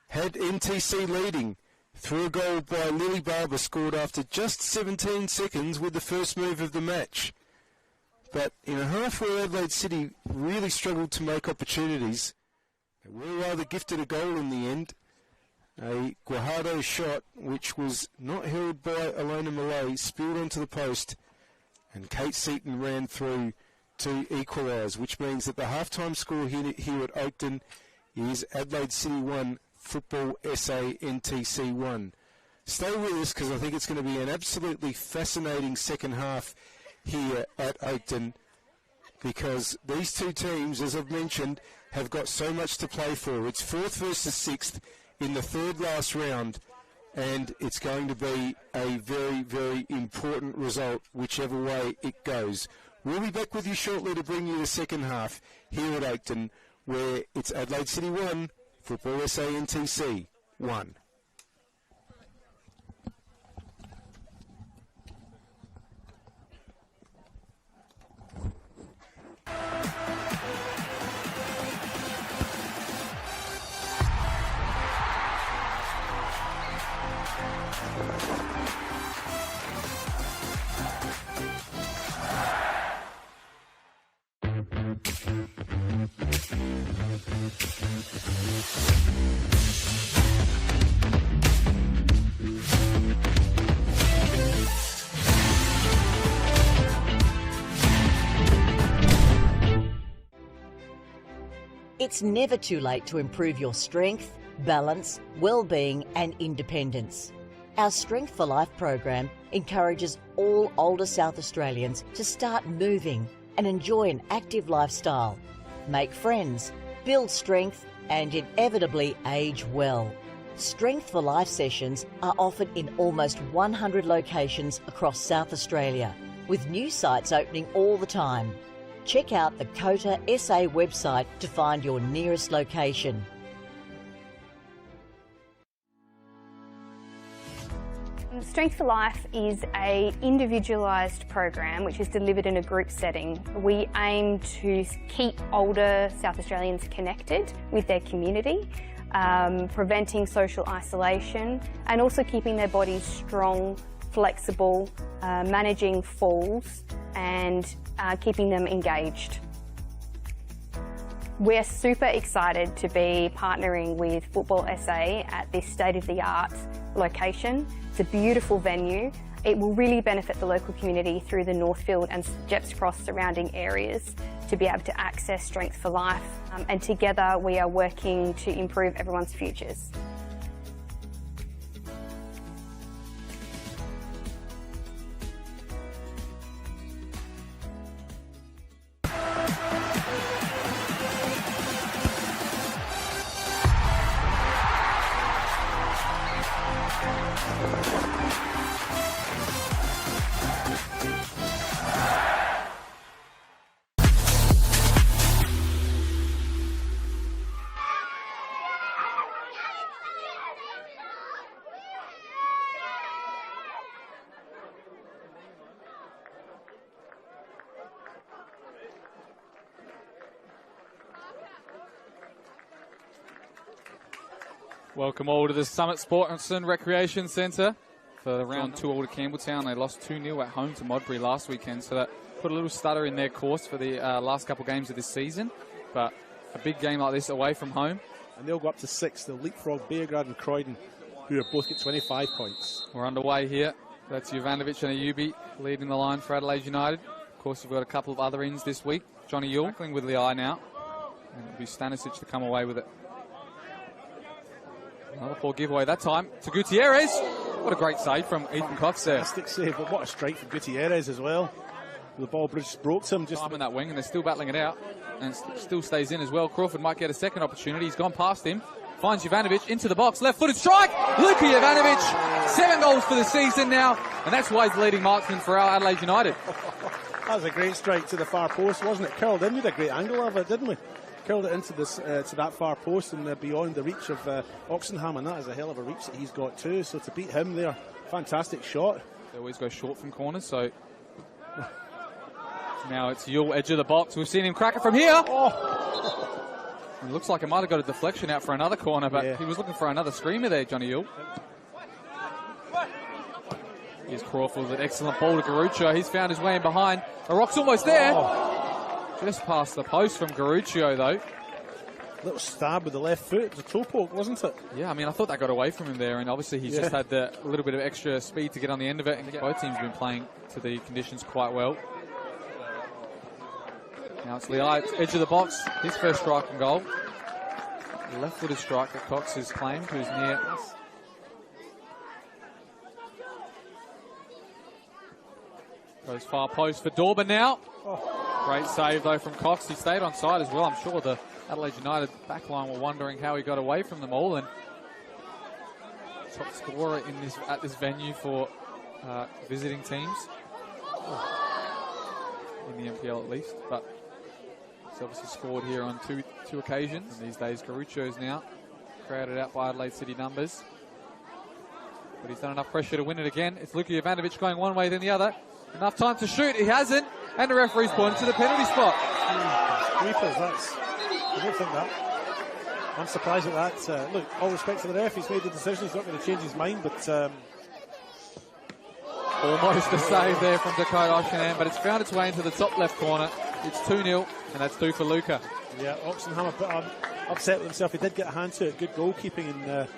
had NTC leading through a goal by Lily Barber, scored after just 17 seconds with the first move of the match. But in a half where Adelaide City really struggled to make opportunities, they were rather gifted a goal in the end. A Guajardo shot, which was not held by Elena Malay, spilled onto the post, And Kate Seaton ran through to equalise, which means that the halftime score here at Oakton is Adelaide City 1, Football SA NTC 1. Stay with us because I think it's going to be an absolutely fascinating second half here at Oakton, because these two teams, as I've mentioned, have got so much to play for. It's 4th versus 6th in the third last round, and it's going to be a very, very important result whichever way it goes. We'll be back with you shortly to bring you the second half here at Oakton, where it's Adelaide City 1, Football SA NTC 1. It's never too late to improve your strength, balance, well-being and independence. Our Strength for Life program encourages all older South Australians to start moving and enjoy an active lifestyle, make friends, build strength and inevitably age well. Strength for Life sessions are offered in almost 100 locations across South Australia, with new sites opening all the time. Check out the COTA SA website to find your nearest location. Strength for Life is an individualised program which is delivered in a group setting. We aim to keep older South Australians connected with their community, preventing social isolation and also keeping their bodies strong, flexible, managing falls and keeping them engaged. We're super excited to be partnering with Football SA at this state-of-the-art location. It's a beautiful venue. It will really benefit the local community through the Northfield and Jepps Cross surrounding areas to be able to access Strength for Life. And together we are working to improve everyone's futures. Welcome all to the Summit Sports and Recreation Centre for the round 2 all to Campbelltown. They lost 2-0 at home to Modbury last weekend, so that put a little stutter in their course for the last couple of games of this season. But a big game like this away from home. And they'll go up to 6. They'll leapfrog Beargrad and Croydon, who are both at 25 points. We're underway here. That's Jovanovic and Ayubi leading the line for Adelaide United. Of course, you've got a couple of other ins this week. Johnny Yule tackling with the eye now. And it'll be Stanisic to come away with it. Another poor giveaway that time to Gutierrez. What a great save from Ethan Cox there. Fantastic save, but what a strike from Gutierrez as well. The ball just broke to him. Just time in that wing, and they're still battling it out. And still stays in as well. Crawford might get a second opportunity. He's gone past him. Finds Jovanovic into the box. Left-footed strike. Luka Jovanovic. 7 goals for the season now. And that's why he's the leading marksman for our Adelaide United. That was a great strike to the far post, wasn't it? Curled in with a great angle of it, didn't we? Curled it into this to that far post and beyond the reach of Oxenham, and that is a hell of a reach that he's got too. So to beat him there, fantastic shot. They always go short from corners, so now it's Yule, edge of the box. We've seen him crack it from here. Oh. It looks like it might have got a deflection out for another corner, but he was looking for another screamer there, Johnny Yule. Here's Crawford with an excellent ball to Garuccio. He's found his way in behind. The rock's almost there. Just past the post from Garuccio, though. little stab with the left foot. It was a toe poke, wasn't it? Yeah, I mean, I thought that got away from him there, and obviously he's just had the little bit of extra speed to get on the end of it, and both teams have been playing to the conditions quite well. Now it's Leai, edge of the box, his first strike and goal. The left-footed strike that Cox has claimed, who's near. Goes far post for Dorber now. Great save though from Cox. He stayed on side as well. I'm sure the Adelaide United backline were wondering how he got away from them all. And top scorer at this venue for visiting teams in the NPL at least. But he's obviously scored here on two occasions. And these days, Garucho's now crowded out by Adelaide City numbers. But he's done enough pressure to win it again. It's Luka Jovanovic going one way then the other. Enough time to shoot. He hasn't. And the referee's pointed to the penalty spot. I don't think that. I'm surprised at that. Look, all respect to the ref. He's made the decision. He's not going to change his mind. But almost a save there from Dakota Oshanan. But it's found its way into the top left corner. It's 2-0. And that's 2 for Luka. Yeah, Oxenham a bit upset with himself. He did get a hand to it. Good goalkeeping. And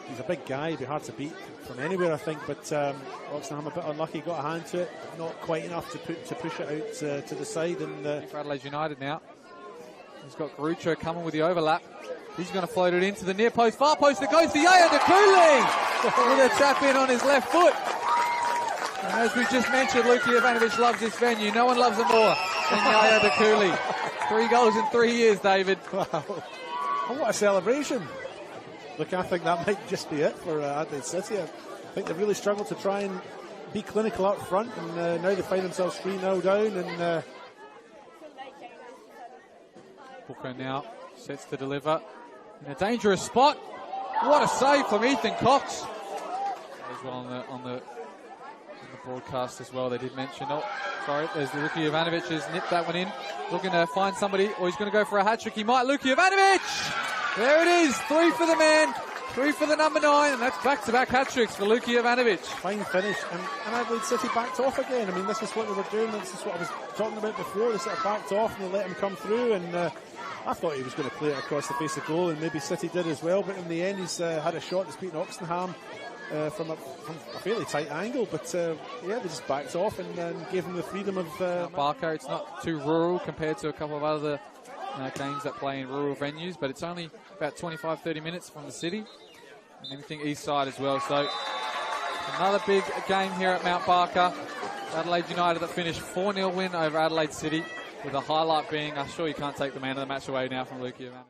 he's a big guy. He'd be hard to beat from anywhere, I think. But Oxenham a bit unlucky. Got a hand to it. Not quite enough to push it out to the side. And for Adelaide United now. He's got Garucho coming with the overlap. He's going to float it into the near post, far post. It goes to Yaya Dakuli with a tap in on his left foot. And as we just mentioned, Luka Jovanovic loves this venue. No one loves him more than Yaya Dakuli. 3 goals in 3 years, David. Wow. Oh, what a celebration. Look, I think that might just be it for Adelaide City. I think they've really struggled to try and be clinical up front, and now they find themselves 3-0 down. And Booker now sets to deliver in a dangerous spot. What a save from Ethan Cox. As well on the broadcast as well, they did mention. Oh, sorry, there's Luka Jovanovic has nipped that one in. Looking to find somebody, or he's going to go for a hat-trick. He might. Luka Jovanovic! There it is, 3 for the man, 3 for the number 9, and that's back-to-back hat-tricks for Luka Jovanovic. Fine finish, and Adelaide City backed off again. I mean, this is what they were doing, this is what I was talking about before. They sort of backed off and they let him come through, and I thought he was going to play it across the face of goal, and maybe City did as well, but in the end he's had a shot that's beaten Oxenham from a fairly tight angle, but yeah, they just backed off and gave him the freedom of... Barker, it's not too rural compared to a couple of other games that play in rural venues, but it's only about 25-30 minutes from the city, and anything east side as well. So another big game here at Mount Barker. Adelaide United that finished 4-0 win over Adelaide City, with a highlight being, I'm sure you can't take the man of the match away now from Luka Jovanovic.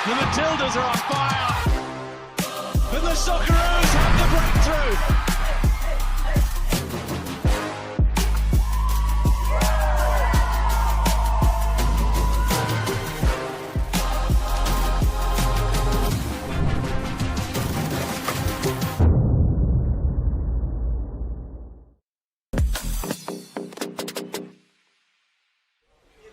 The Matildas are on fire, and the Socceroos have the breakthrough.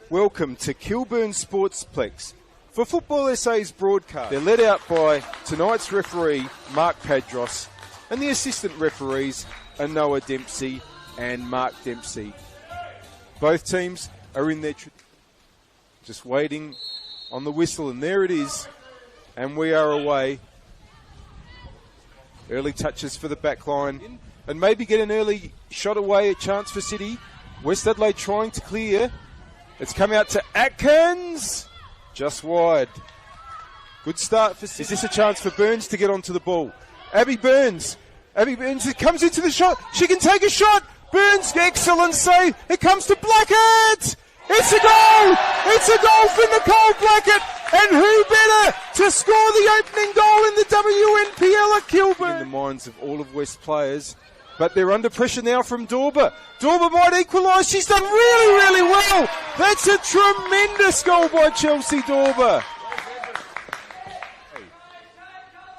Welcome to Kilburn Sportsplex. For Football SA's broadcast, they're led out by tonight's referee, Mark Padros, and the assistant referees are Noah Dempsey and Mark Dempsey. Both teams are in their... just waiting on the whistle, and there it is. And we are away. Early touches for the back line. And maybe get an early shot away, a chance for City. West Adelaide trying to clear. It's come out to Atkins. Just wide. Good start for City. Is this a chance for Burns to get onto the ball? Abby Burns comes into the shot. She can take a shot. Burns, excellent save. It comes to Blackett. It's a goal. It's a goal for Nicole Blackett. And who better to score the opening goal in the WNPL at Kilburn? In the minds of all of West players. But they're under pressure now from Dorber. Dorber might equalise. She's done really, really well. That's a tremendous goal by Chelsea Dorber.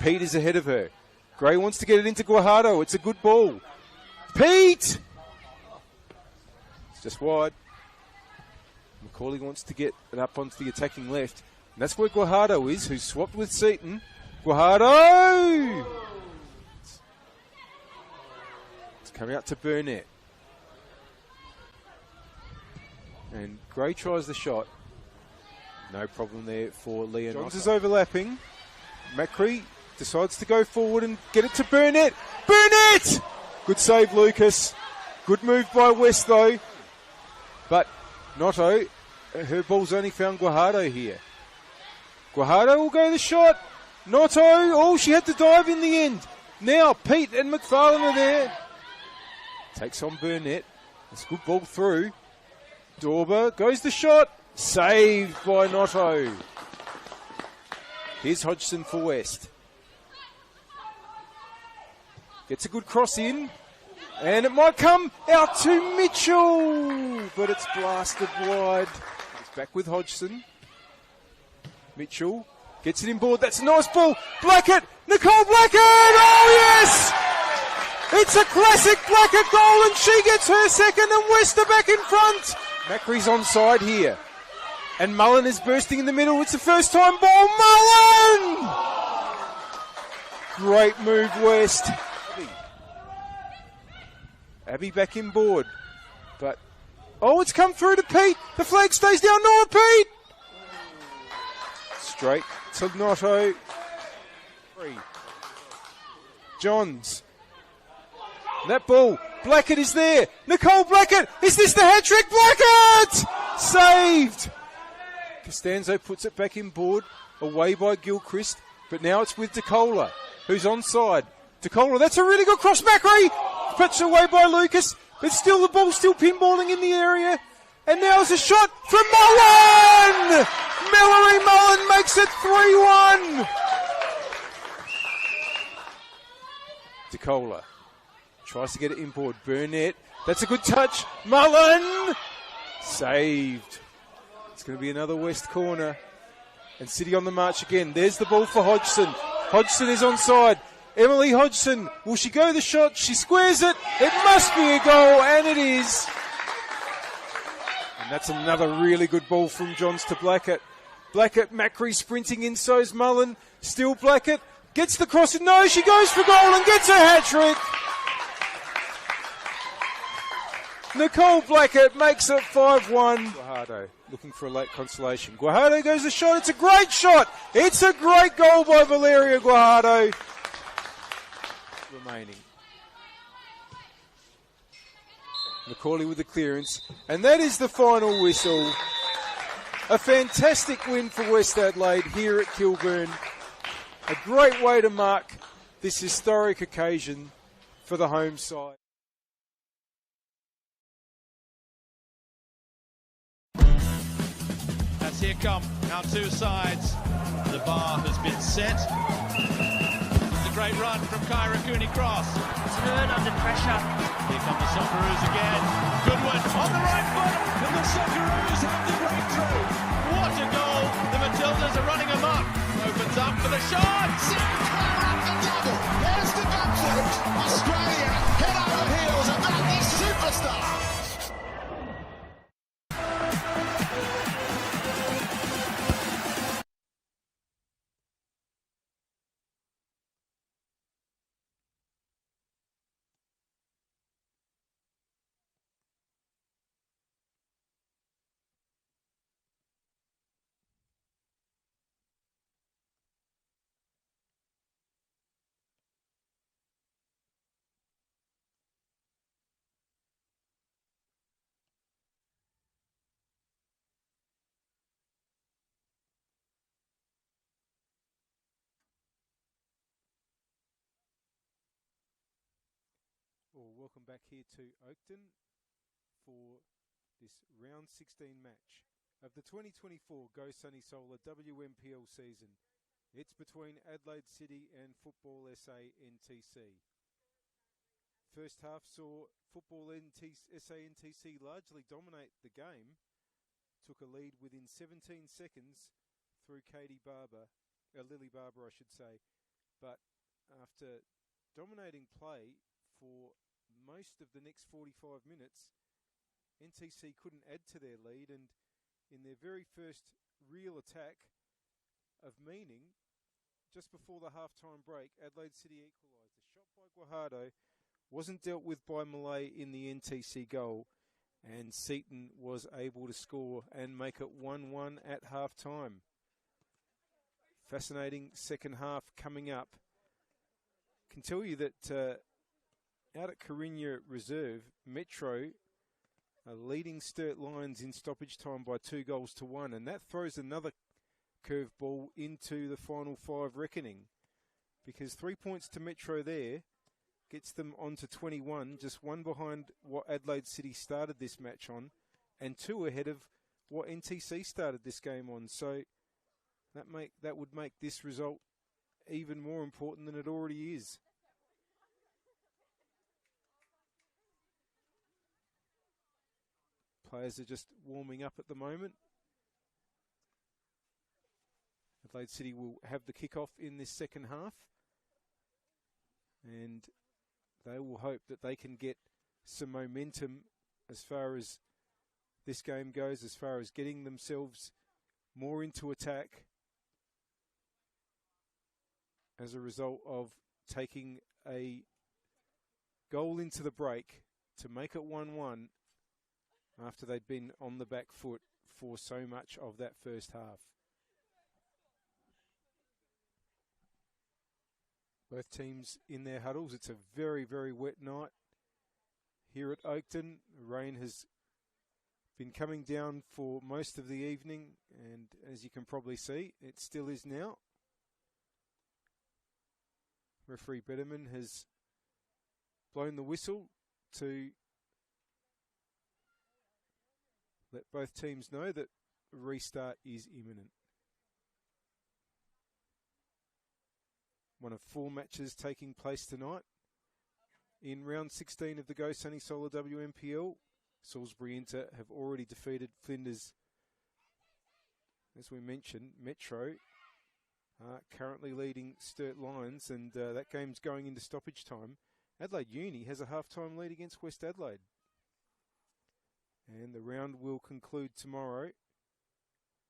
Pete is ahead of her. Gray wants to get it into Guajardo. It's a good ball. Pete! It's just wide. McCauley wants to get it up onto the attacking left. And that's where Guajardo is, who's swapped with Seaton. Guajardo! Coming out to Burnett. And Gray tries the shot. No problem there for Leon. Johns is overlapping. Macri decides to go forward and get it to Burnett. Burnett! Good save, Lucas. Good move by West, though. But Noto, her ball's only found Guajardo here. Guajardo will go the shot. Noto, oh, she had to dive in the end. Now Pete and McFarlane are there. Takes on Burnett. It's a good ball through. Dorber goes the shot. Saved by Noto. Here's Hodgson for West. Gets a good cross in. And it might come out to Mitchell. But it's blasted wide. It's back with Hodgson. Mitchell gets it inboard. That's a nice ball. Blackett. Nicole Blackett. Oh, yes! It's a classic Blackett goal, and she gets her second, and West are back in front. Macri's onside here. And Mullen is bursting in the middle. It's the first time ball. Mullen! Great move, West. Abby back in board. But, oh, it's come through to Pete. The flag stays down. Nora Pete! Straight to Noto. Johns. That ball. Blackett is there. Nicole Blackett. Is this the hat trick? Blackett! Saved. Costanzo puts it back in board. Away by Gilchrist. But now it's with DeCola, who's onside. DeCola, that's a really good cross. Macri pitched away by Lucas. But still, the ball's still pinballing in the area. And now it's a shot from Mullen! Mallory Mullen makes it 3-1. DeCola tries to get it inboard. Burnett, that's a good touch. Mullen! Saved. It's going to be another West corner. And City on the march again. There's the ball for Hodgson. Hodgson is onside. Emily Hodgson, will she go the shot? She squares it. It must be a goal, and it is. And that's another really good ball from Johns to Blackett. Blackett, Macri sprinting in, so's Mullen. Still Blackett. Gets the cross. No, she goes for goal and gets a hat-trick. Nicole Blackett makes it 5-1. Guajardo looking for a late consolation. Guajardo goes the shot. It's a great shot. It's a great goal by Valeria Guajardo. Remaining. McCauley with the clearance. And that is the final whistle. A fantastic win for West Adelaide here at Kilburn. A great way to mark this historic occasion for the home side. As here come our two sides. The bar has been set. It's a great run from Kyra Cooney-Cross. Turn under pressure. Here come the Socceroos again. Good one on the right foot, and the Socceroos have the breakthrough. What a goal! The Matildas are running amok. Opens up for the shot. There's the bump. Australia head over heels about this superstar. Well, welcome back here to Oakton for this round 16 match of the 2024 Go Sunny Solar WMPL season. It's between Adelaide City and Football SA NTC. First half saw Football SA NTC largely dominate the game, took a lead within 17 seconds through Lily Barber, I should say, but after dominating play for most of the next 45 minutes, NTC couldn't add to their lead, and in their very first real attack of meaning, just before the half-time break, Adelaide City equalised. A shot by Guajardo wasn't dealt with by Malay in the NTC goal, and Seaton was able to score and make it 1-1 at half-time. Fascinating second half coming up. Can tell you that out at Carigna Reserve, Metro are leading Sturt Lions in stoppage time by 2-1, and that throws another curveball into the final 5 reckoning, because 3 points to Metro there gets them on to 21, just 1 behind what Adelaide City started this match on, and 2 ahead of what NTC started this game on. So that would make this result even more important than it already is. Players are just warming up at the moment. Adelaide City will have the kickoff in this second half, and they will hope that they can get some momentum as far as this game goes, as far as getting themselves more into attack as a result of taking a goal into the break to make it 1-1 after they'd been on the back foot for so much of that first half. Both teams in their huddles. It's a very, very wet night here at Oakton. Rain has been coming down for most of the evening, and as you can probably see, it still is now. Referee Betterman has blown the whistle to let both teams know that a restart is imminent. One of 4 matches taking place tonight. In round 16 of the Go Sunny Solar WMPL, Salisbury Inter have already defeated Flinders. As we mentioned, Metro are currently leading Sturt Lions, and that game's going into stoppage time. Adelaide Uni has a half-time lead against West Adelaide. And the round will conclude tomorrow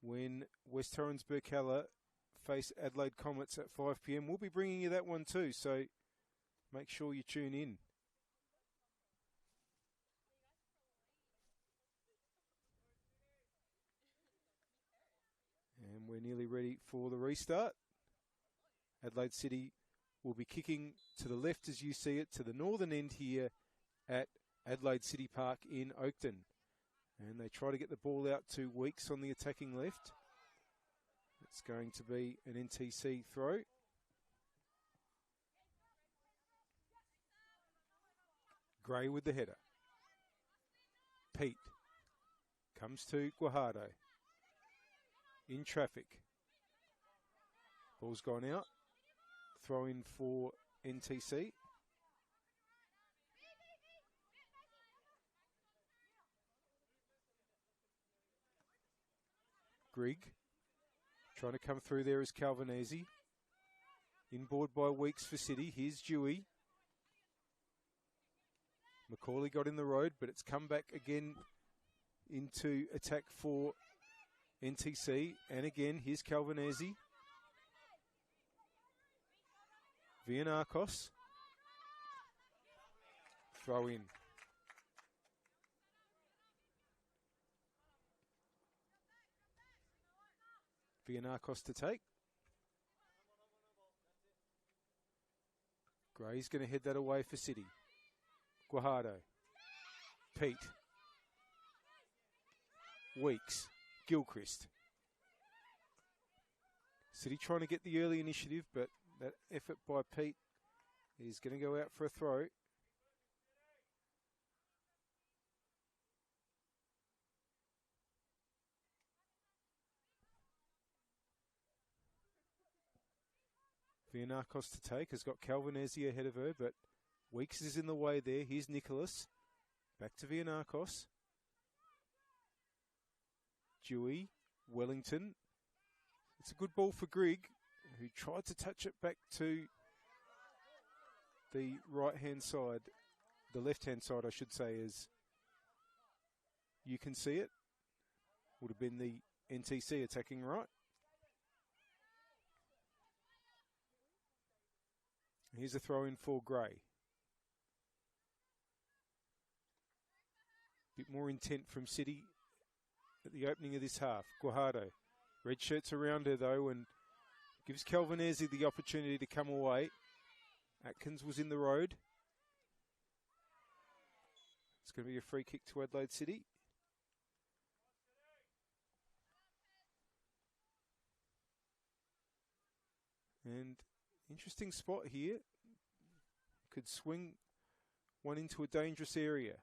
when West Torrens Burkalla face Adelaide Comets at 5 p.m. We'll be bringing you that one too, so make sure you tune in. And we're nearly ready for the restart. Adelaide City will be kicking to the left as you see it, to the northern end here at Adelaide City Park in Oakton. And they try to get the ball out to Weeks on the attacking left. It's going to be an NTC throw. Gray with the header. Pete comes to Guajardo. In traffic. Ball's gone out. Throw in for NTC. Grigg trying to come through there is Calvinese. Inboard by Weeks for City. Here's Dewey. Macaulay got in the road, but it's come back again into attack for NTC. And again, here's Calvinese. Vianakos. Throw in. Vianakos to take. Gray's going to head that away for City. Guajardo. Pete. Weeks. Gilchrist. City trying to get the early initiative, but that effort by Pete is going to go out for a throw. Vianakos to take, has got Calvinese ahead of her, but Weeks is in the way there. Here's Nicholas. Back to Vianakos. Dewey, Wellington. It's a good ball for Grigg, who tried to touch it back to the right-hand side, the left-hand side, I should say, as you can see it. Would have been the NTC attacking right. Here's a throw in for Gray. Bit more intent from City at the opening of this half. Guajardo. Red shirts around her though and gives Calvinesi the opportunity to come away. Atkins was in the road. It's going to be a free kick to Adelaide City. And interesting spot here. Could swing one into a dangerous area.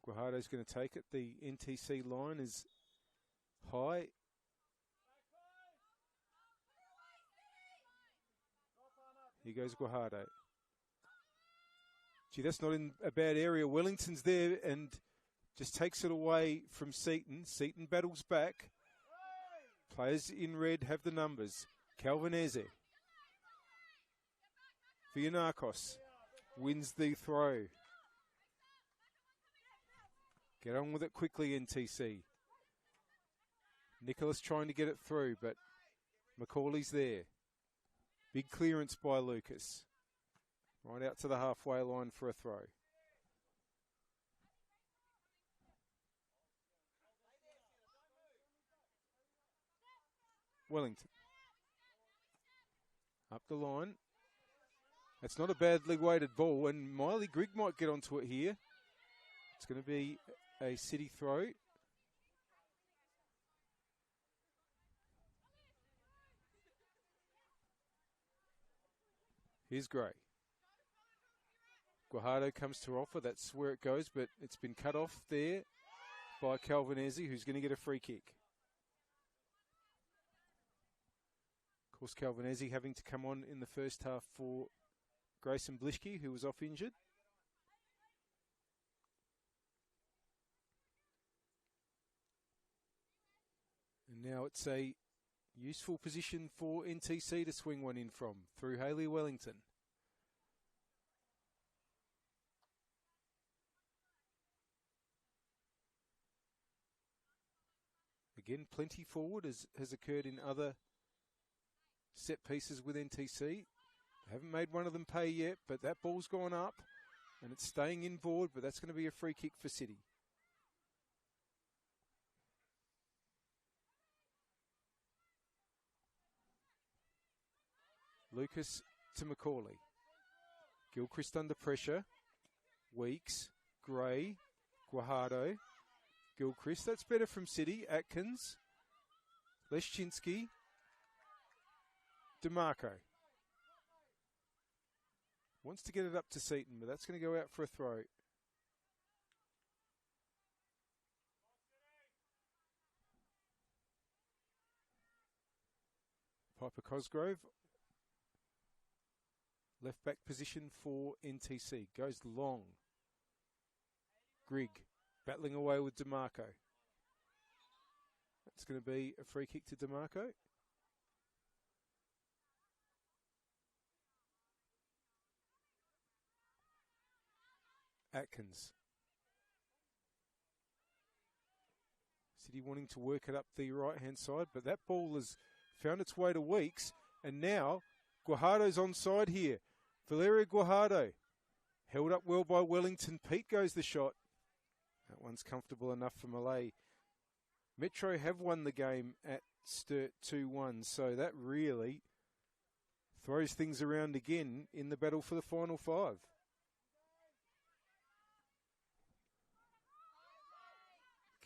Guajardo's going to take it. The NTC line is high. Here goes Guajardo. Gee, that's not in a bad area. Wellington's there and just takes it away from Seaton. Seaton battles back. Players in red have the numbers. Calvinesi. Vianakos wins the throw. Get on with it quickly, NTC. Nicholas trying to get it through, but Macaulay's there. Big clearance by Lucas. Right out to the halfway line for a throw. Wellington. Up the line. That's not a badly weighted ball, and Miley Grigg might get onto it here. It's going to be a City throw. Here's Gray. Guajardo comes to offer. That's where it goes, but it's been cut off there by Calvinesi, who's going to get a free kick. Of course, Calvinesi having to come on in the first half for Grayson Blischke, who was off injured. And now it's a useful position for NTC to swing one in from, through Hayley Wellington. Again, plenty forward, as has occurred in other set pieces with NTC. They haven't made one of them pay yet, but that ball's gone up, and it's staying inboard, but that's going to be a free kick for City. Lucas to Macaulay. Gilchrist under pressure. Weeks, Gray, Guajardo, Gilchrist. That's better from City. Atkins, Leszczynski, DeMarco. Wants to get it up to Seaton, but that's going to go out for a throw. Piper Cosgrove. Left back position for NTC. Goes long. Grigg battling away with DeMarco. That's going to be a free kick to DeMarco. Atkins. City wanting to work it up the right-hand side, but that ball has found its way to Weeks, and now Guajardo's onside here. Valeria Guajardo, held up well by Wellington. Pete goes the shot. That one's comfortable enough for Malay. Metro have won the game at Sturt 2-1, so that really throws things around again in the battle for the final five.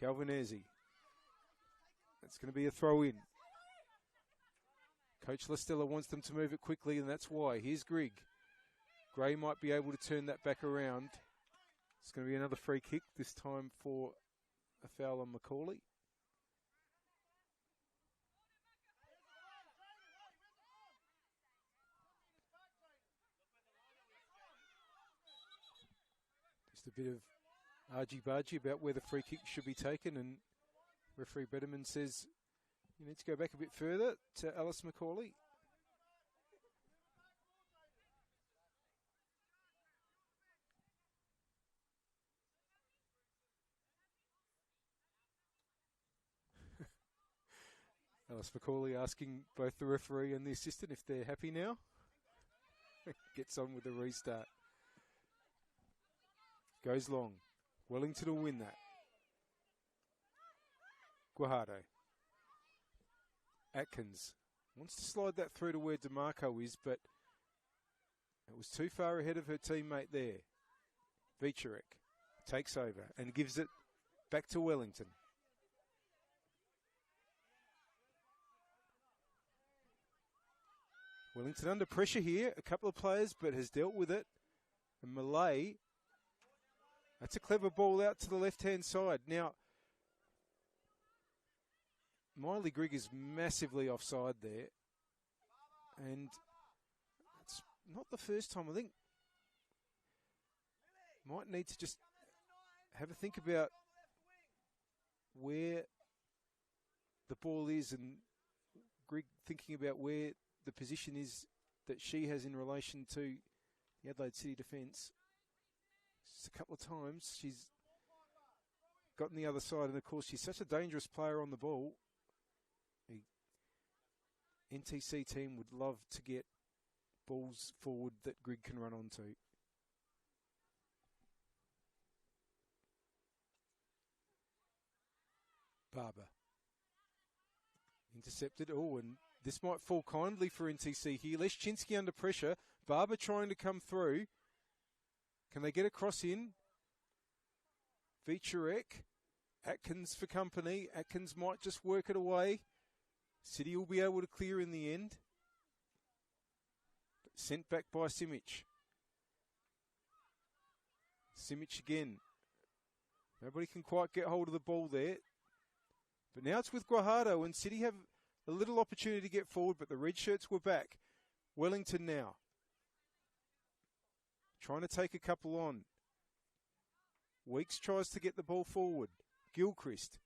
Calvinesi. That's going to be a throw in. Coach Lestella wants them to move it quickly, and that's why. Here's Grigg. Gray might be able to turn that back around. It's going to be another free kick, this time for a foul on Macaulay. Just a bit of argy-bargy about where the free kick should be taken, and referee Betterman says you need to go back a bit further to Alice Macaulay. Alice McCauley asking both the referee and the assistant if they're happy now. Gets on with the restart. Goes long. Wellington will win that. Guajardo. Atkins wants to slide that through to where DeMarco is, but it was too far ahead of her teammate there. Vicharek takes over and gives it back to Wellington. Wellington under pressure here, a couple of players, but has dealt with it. And Malay, that's a clever ball out to the left-hand side. Now, Miley Grigg is massively offside there. And it's not the first time. I think might need to just have a think about where the ball is, and Grigg thinking about where the position is that she has in relation to the Adelaide City defence. Just a couple of times she's gotten the other side, and of course she's such a dangerous player on the ball. The NTC team would love to get balls forward that Grigg can run onto. Barber. Intercepted. Oh, and this might fall kindly for NTC here. Leszczynski under pressure. Barber trying to come through. Can they get across in? Vicharek. Atkins for company. Atkins might just work it away. City will be able to clear in the end. Sent back by Simic. Simic again. Nobody can quite get hold of the ball there. But now it's with Guajardo, and City have a little opportunity to get forward, but the red shirts were back. Wellington now. Trying to take a couple on. Weeks tries to get the ball forward. Gilchrist.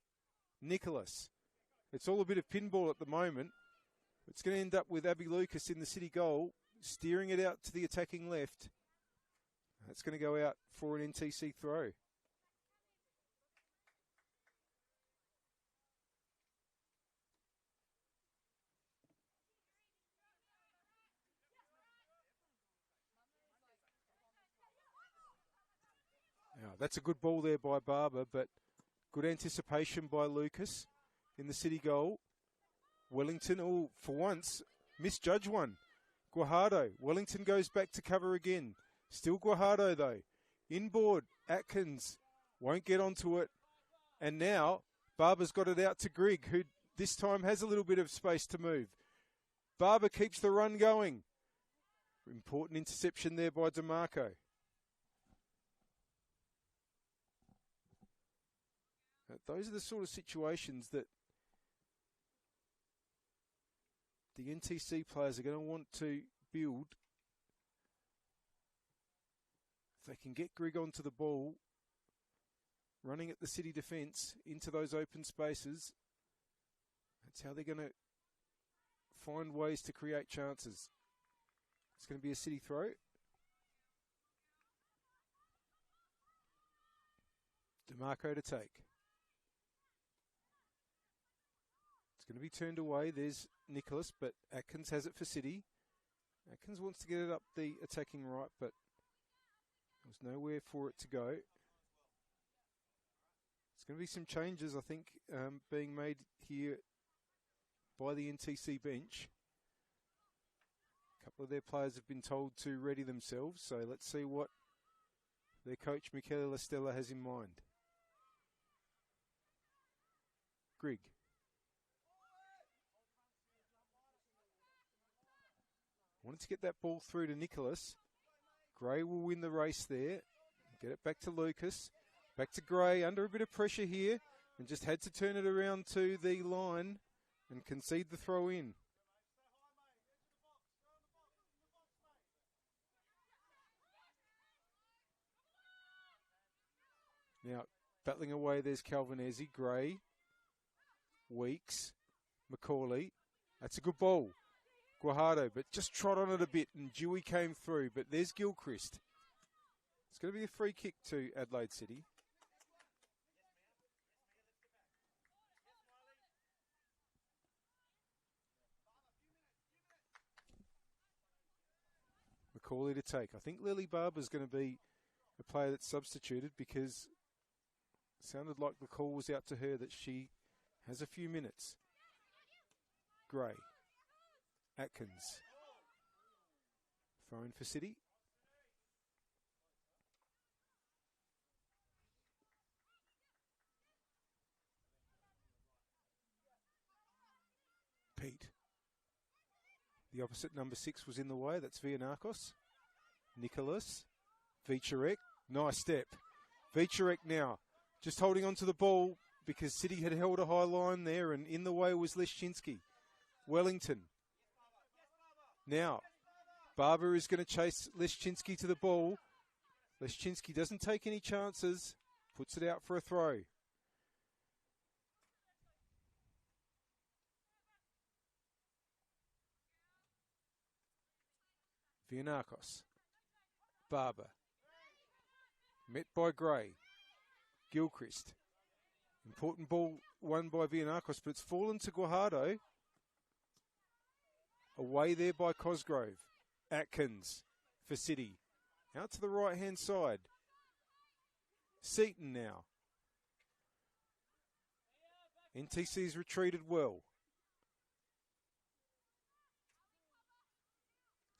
Nicholas. It's all a bit of pinball at the moment. It's going to end up with Abby Lucas in the City goal, steering it out to the attacking left. That's going to go out for an NTC throw. Now, that's a good ball there by Barber, but good anticipation by Lucas in the City goal. Wellington, oh, for once, misjudged one. Guajardo. Wellington goes back to cover again. Still Guajardo, though. Inboard. Atkins won't get onto it. And now, Barber's got it out to Grigg, who this time has a little bit of space to move. Barber keeps the run going. Important interception there by DeMarco. Those are the sort of situations that the NTC players are going to want to build. If they can get Grigg onto the ball, running at the City defence into those open spaces, that's how they're going to find ways to create chances. It's going to be a City throw. DeMarco to take. It's going to be turned away. There's Nicholas, but Atkins has it for City. Atkins wants to get it up the attacking right, but there's nowhere for it to go. There's going to be some changes, I think, being made here by the NTC bench. A couple of their players have been told to ready themselves, so let's see what their coach, Michele Lastella, has in mind. Grigg. Wanted to get that ball through to Nicholas. Gray will win the race there. Get it back to Lucas. Back to Gray, under a bit of pressure here. And just had to turn it around to the line and concede the throw in. Now, battling away, there's Calvinesi, Gray, Weeks, McCauley. That's a good ball. Guajardo, but just trot on it a bit, and Dewey came through. But there's Gilchrist. It's going to be a free kick to Adelaide City. Macaulay to take. I think Lily Barber's going to be a player that's substituted because it sounded like the call was out to her that she has a few minutes. Gray. Atkins. Throw in for City. Pete. The opposite number 6 was in the way. That's Vianakos. Nicholas. Vicharek. Nice step. Vicharek now just holding on to the ball because City had held a high line there, and in the way was Leszczynski. Wellington. Now, Barber is going to chase Leszczynski to the ball. Leszczynski doesn't take any chances. Puts it out for a throw. Vianakos. Barber. Met by Gray. Gilchrist. Important ball won by Vianakos, but it's fallen to Guajardo. Away there by Cosgrove. Atkins for City. Out to the right-hand side. Seaton now. NTC's retreated well.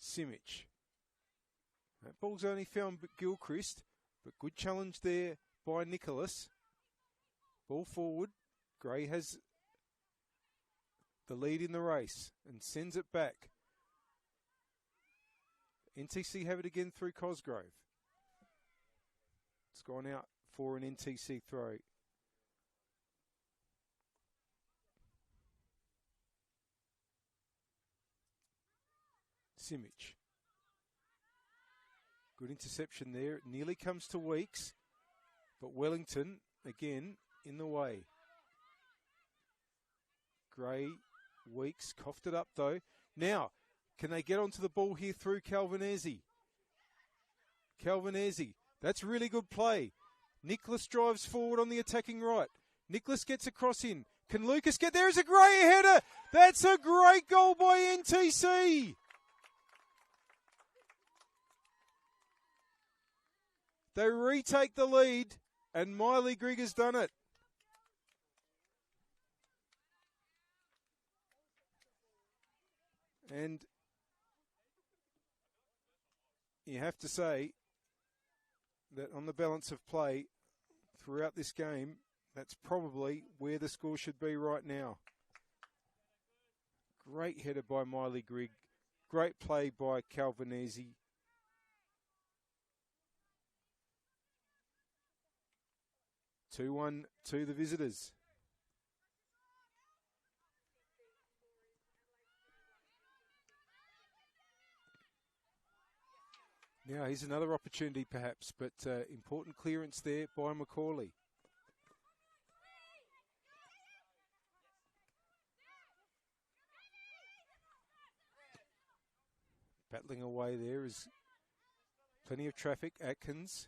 Simic. That ball's only found Gilchrist, but good challenge there by Nicholas. Ball forward. Gray has the lead in the race and sends it back. NTC have it again through Cosgrove. It's gone out for an NTC throw. Simic. Good interception there. It nearly comes to Weeks, but Wellington again in the way. Gray, Weeks coughed it up though. Now, can they get onto the ball here through Calvinesi? Calvinesi, that's really good play. Nicholas drives forward on the attacking right. Nicholas gets a cross in. Can Lucas get there? Is a Gray header. That's a great goal by NTC. They retake the lead, and Miley Grigg has done it. And you have to say that on the balance of play throughout this game, that's probably where the score should be right now. Great header by Miley Grigg. Great play by Calvinesi. (2-1) to the visitors. Now, here's another opportunity perhaps, but important clearance there by Macaulay. Battling away there is plenty of traffic. Atkins,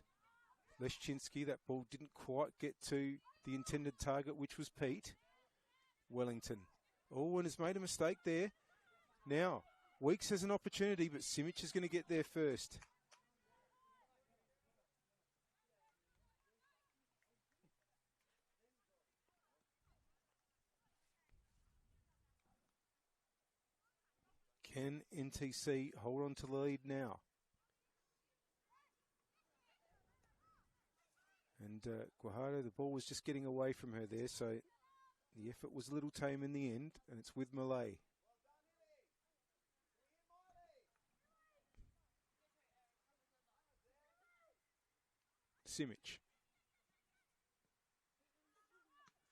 Leszczynski, that ball didn't quite get to the intended target, which was Pete. Wellington. And has made a mistake there. Now, Weeks has an opportunity, but Simic is going to get there first. Can NTC hold on to the lead now? And Guajardo, the ball was just getting away from her there, so the effort was a little tame in the end, and it's with Malay. Simic.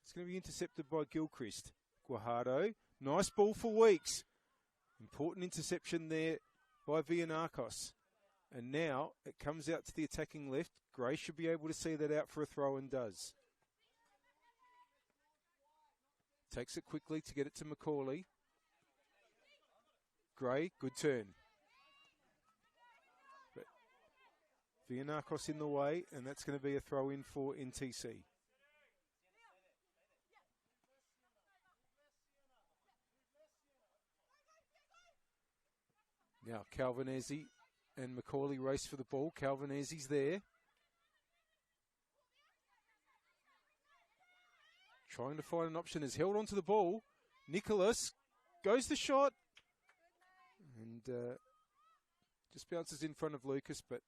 It's going to be intercepted by Gilchrist. Guajardo, nice ball for Weeks. Important interception there by Vianakos. And now it comes out to the attacking left. Gray should be able to see that out for a throw and does. Takes it quickly to get it to Macaulay. Gray, good turn. But Vianakos in the way, and that's going to be a throw in for NTC. Now Calvinesi and Macaulay race for the ball. Calvanese's there. Trying to find an option, has held onto the ball. Nicholas goes the shot. And just bounces in front of Lucas, but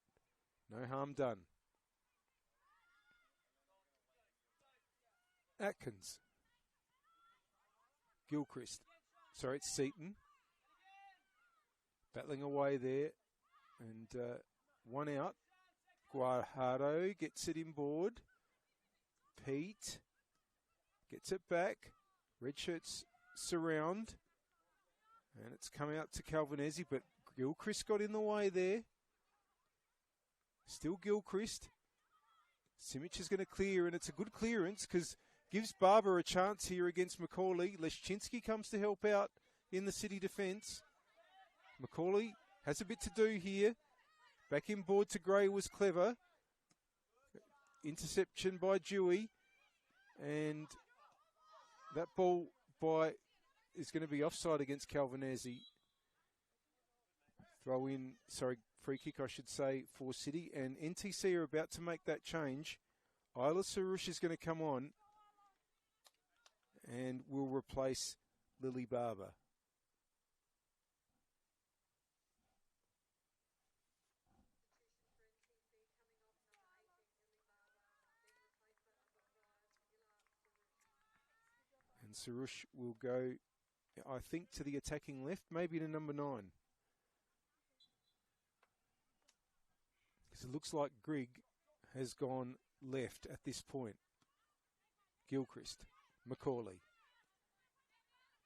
no harm done. Atkins. Gilchrist. Sorry, it's Seaton. Battling away there. And one out. Guajardo gets it inboard. Pete gets it back. Red shirts surround. And it's come out to Calvanese, but Gilchrist got in the way there. Still Gilchrist. Simic is going to clear, and it's a good clearance because gives Barber a chance here against Macaulay. Leszczynski comes to help out in the City defence. Macaulay has a bit to do here. Back inboard to Gray was clever. Interception by Dewey. And that ball by is going to be offside against Calvanese. Free kick, I should say, for City. And NTC are about to make that change. Isla Sarush is going to come on and will replace Lily Barber. And Sarush will go, I think, to the attacking left, maybe to number 9. Because it looks like Grigg has gone left at this point. Gilchrist, Macaulay.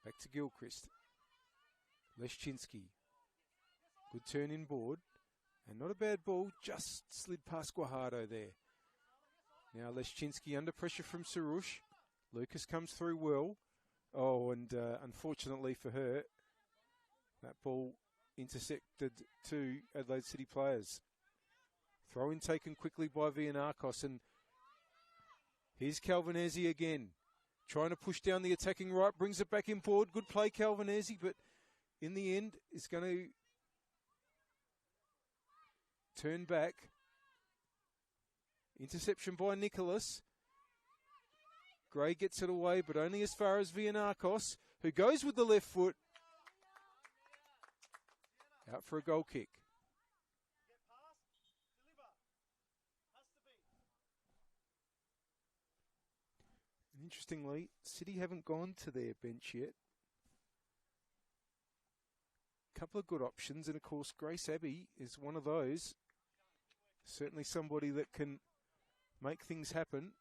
Back to Gilchrist. Leszczynski. Good turn inboard. And not a bad ball, just slid past Guajardo there. Now Leszczynski under pressure from Sarush. Lucas comes through well. Oh, and unfortunately for her, that ball intercepted two Adelaide City players. Throw in taken quickly by Vianakos, and here's Calvanese again. Trying to push down the attacking right, brings it back inboard. Good play, Calvanese, but in the end is going to turn back. Interception by Nicholas. Gray gets it away, but only as far as Vianakos, who goes with the left foot. Out for a goal kick. And interestingly, City haven't gone to their bench yet. A couple of good options, and of course Grace Abbey is one of those. Certainly somebody that can make things happen.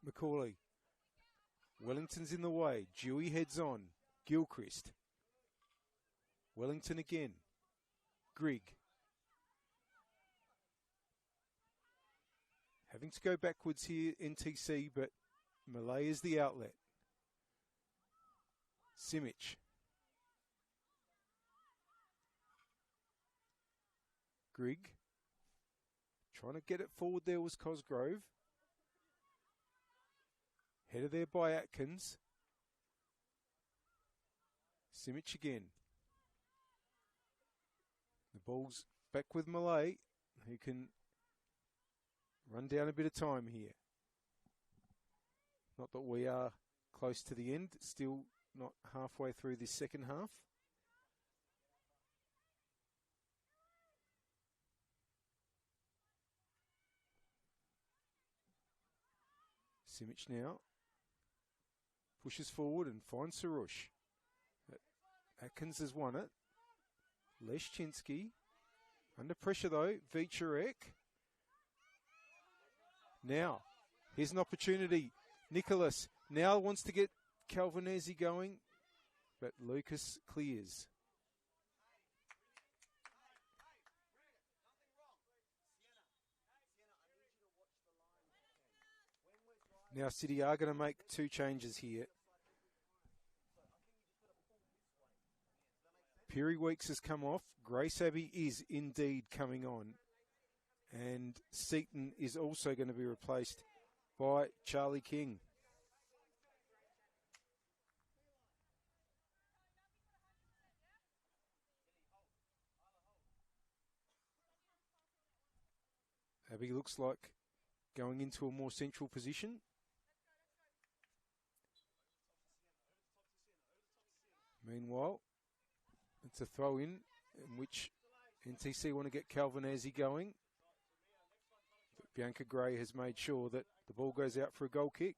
Macaulay. Wellington's in the way. Dewey heads on. Gilchrist. Wellington again. Grigg. Having to go backwards here, NTC, but Malay is the outlet. Simic. Grigg. Trying to get it forward there was Cosgrove. Header there by Atkins. Simic again. The ball's back with Malay, who can run down a bit of time here. Not that we are close to the end, still not halfway through this second half. Simic now pushes forward and finds Sarush. Atkins has won it. Leszczynski. Under pressure though, Vicharek. Now, here's an opportunity. Nicholas now wants to get Calvanese going, but Lucas clears. Now City are going to make two changes here. Perry Weeks has come off. Grace Abbey is indeed coming on. And Seaton is also going to be replaced by Charlie King. Abby looks like going into a more central position. Meanwhile, it's a throw in which NTC want to get Calvinesi going. But Bianca Gray has made sure that the ball goes out for a goal kick.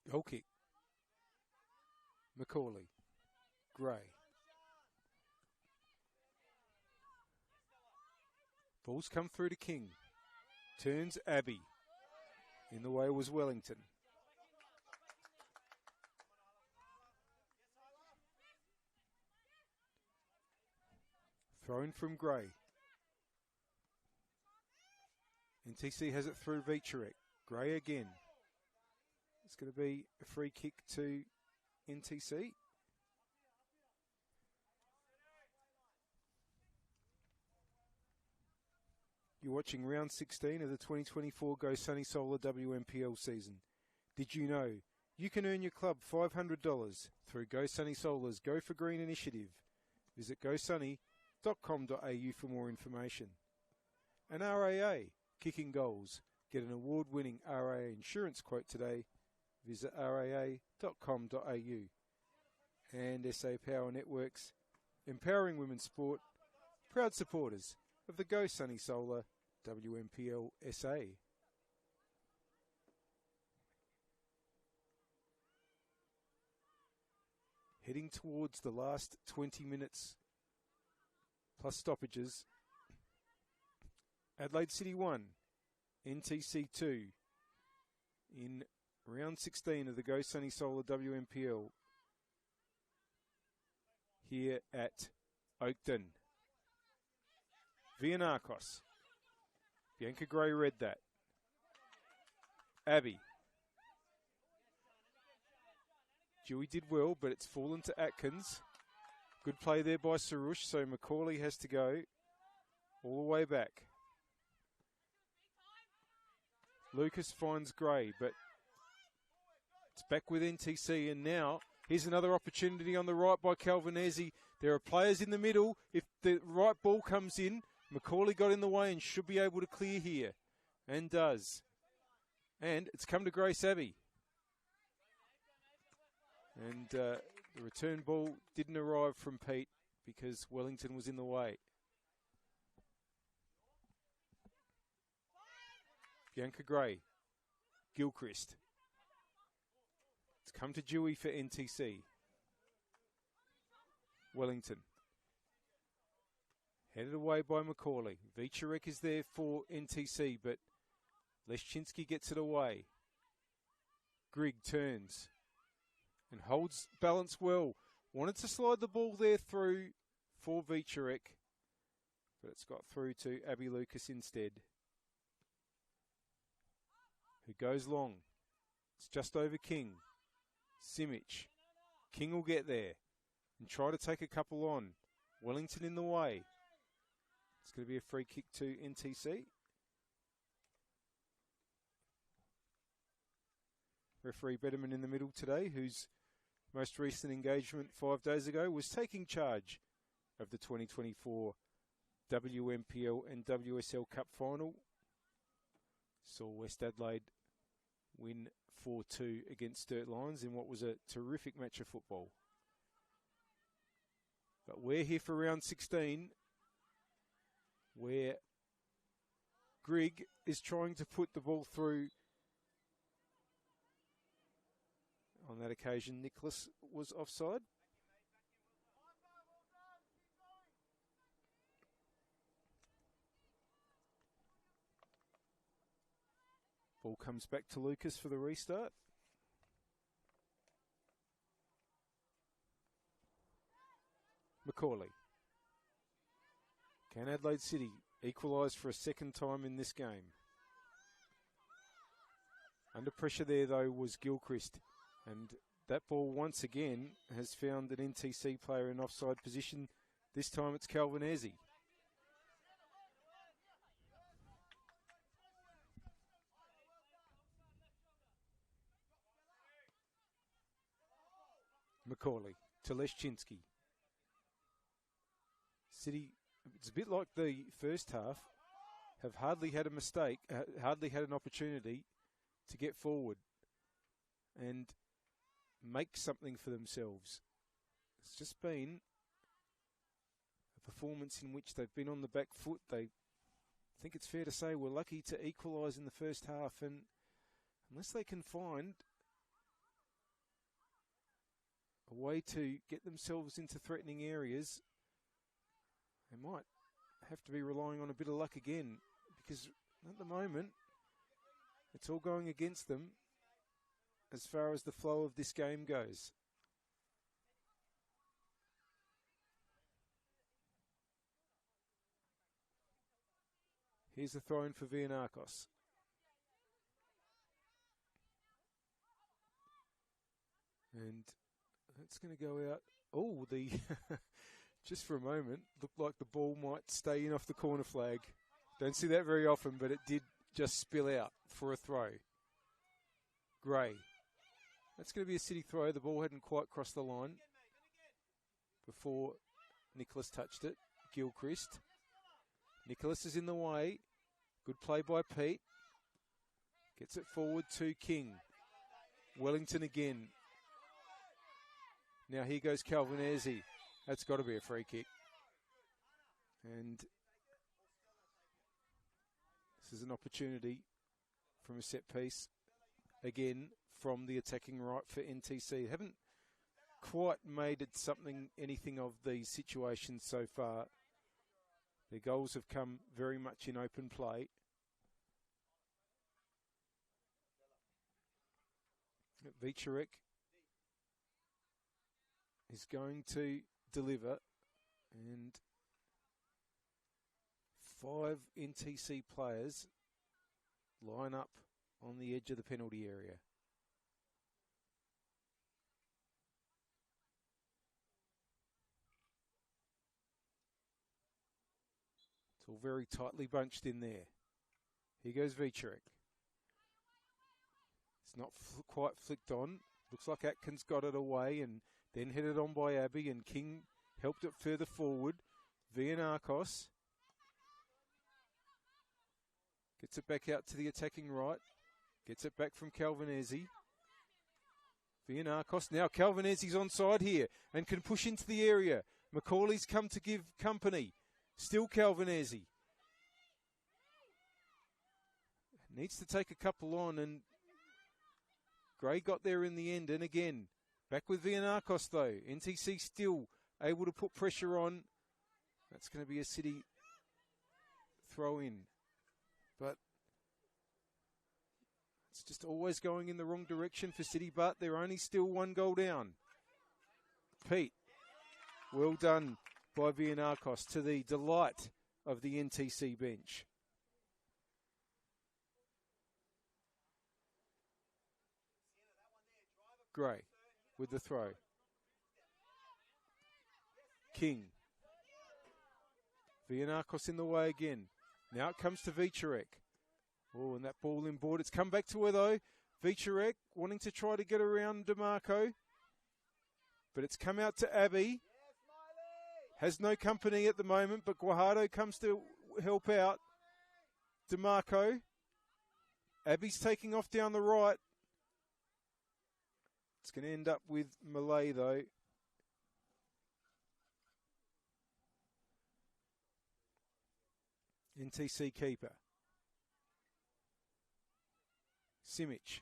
Goal kick. Macaulay. Gray. Ball's come through to King. Turns Abbey. In the way was Wellington. Thrown from Gray. NTC has it through Vicharek. Gray again. It's going to be a free kick to NTC. You're watching round 16 of the 2024 Go Sunny Solar WMPL season. Did you know you can earn your club $500 through Go Sunny Solar's Go for Green initiative? Visit gosunny.com.au for more information. And RAA, kicking goals. Get an award-winning RAA insurance quote today. Visit raa.com.au. And SA Power Networks, empowering women's sport, proud supporters of the Go Sunny Solar WMPLSA. Heading towards the last 20 minutes plus stoppages. Adelaide City 1, NTC 2 in round 16 of the Go Sunny Solar WMPL here at Oakton. Vianakos. Bianca Gray read that. Abby. Dewey did well, but it's fallen to Atkins. Good play there by Sarush, so Macaulay has to go all the way back. Lucas finds Gray, but it's back with NTC, and now here's another opportunity on the right by Calvinesi. There are players in the middle. If the right ball comes in, Macaulay got in the way and should be able to clear here, and does. And it's come to Grace Abbey. And the return ball didn't arrive from Pete because Wellington was in the way. Bianca Gray. Gilchrist. It's come to Dewey for NTC. Wellington. Headed away by Macaulay. Vicharek is there for NTC, but Leszczynski gets it away. Grigg turns and holds balance well. Wanted to slide the ball there through for Vicharek, but it's got through to Abby Lucas instead, who goes long. It's just over King. Simic. King will get there and try to take a couple on. Wellington in the way. It's going to be a free kick to NTC. Referee Betterman in the middle today, whose most recent engagement 5 days ago was taking charge of the 2024 WMPL and WSL Cup final. Saw West Adelaide win 4-2 against Sturt Lions in what was a terrific match of football. But we're here for round 16, where Grigg is trying to put the ball through. On that occasion, Nicholas was offside. Ball comes back to Lucas for the restart. Macaulay. Can Adelaide City equalise for a second time in this game? Under pressure there, though, was Gilchrist. And that ball, once again, has found an NTC player in offside position. This time it's Calvinesi. Macaulay to Leszczynski. City, it's a bit like the first half, have hardly had a mistake, hardly had an opportunity to get forward and make something for themselves. It's just been a performance in which they've been on the back foot. They think it's fair to say were lucky to equalise in the first half, and unless they can find a way to get themselves into threatening areas, they might have to be relying on a bit of luck again, because at the moment it's all going against them as far as the flow of this game goes. Here's the throw in for Vianakos. And that's going to go out. Oh, the just for a moment, looked like the ball might stay in off the corner flag. Don't see that very often, but it did just spill out for a throw. Gray. That's going to be a City throw. The ball hadn't quite crossed the line before Nicholas touched it. Gilchrist. Nicholas is in the way. Good play by Pete. Gets it forward to King. Wellington again. Now here goes Calvinesi. That's got to be a free kick. And this is an opportunity from a set piece. Again, from the attacking right for NTC. Haven't quite made it anything of these situations so far. Their goals have come very much in open play. Vicarek is going to deliver, and 5 NTC players line up on the edge of the penalty area. It's all very tightly bunched in there. Here goes Vicarek. It's not quite flicked on. Looks like Atkins got it away and then headed on by Abbey, and King helped it further forward. Vianakos gets it back out to the attacking right. Gets it back from Calvinesi. Vianakos. Now Calvinesi's onside here and can push into the area. Macaulay's come to give company. Still Calvinesi. Needs to take a couple on, and Gray got there in the end. And again, back with Vianakos though. NTC still able to put pressure on. That's going to be a City throw in. But it's just always going in the wrong direction for City, but they're only still 1 goal down. Pete, well done by Vianakos, to the delight of the NTC bench. Gray with the throw. King. Vianakos in the way again. Now it comes to Vicarek. Oh, and that ball in board. It's come back to her though. Vicarek wanting to try to get around DeMarco. But it's come out to Abbey. Has no company at the moment, but Guajardo comes to help out DeMarco. Abbey's taking off down the right. It's going to end up with Malay though. NTC keeper. Simic.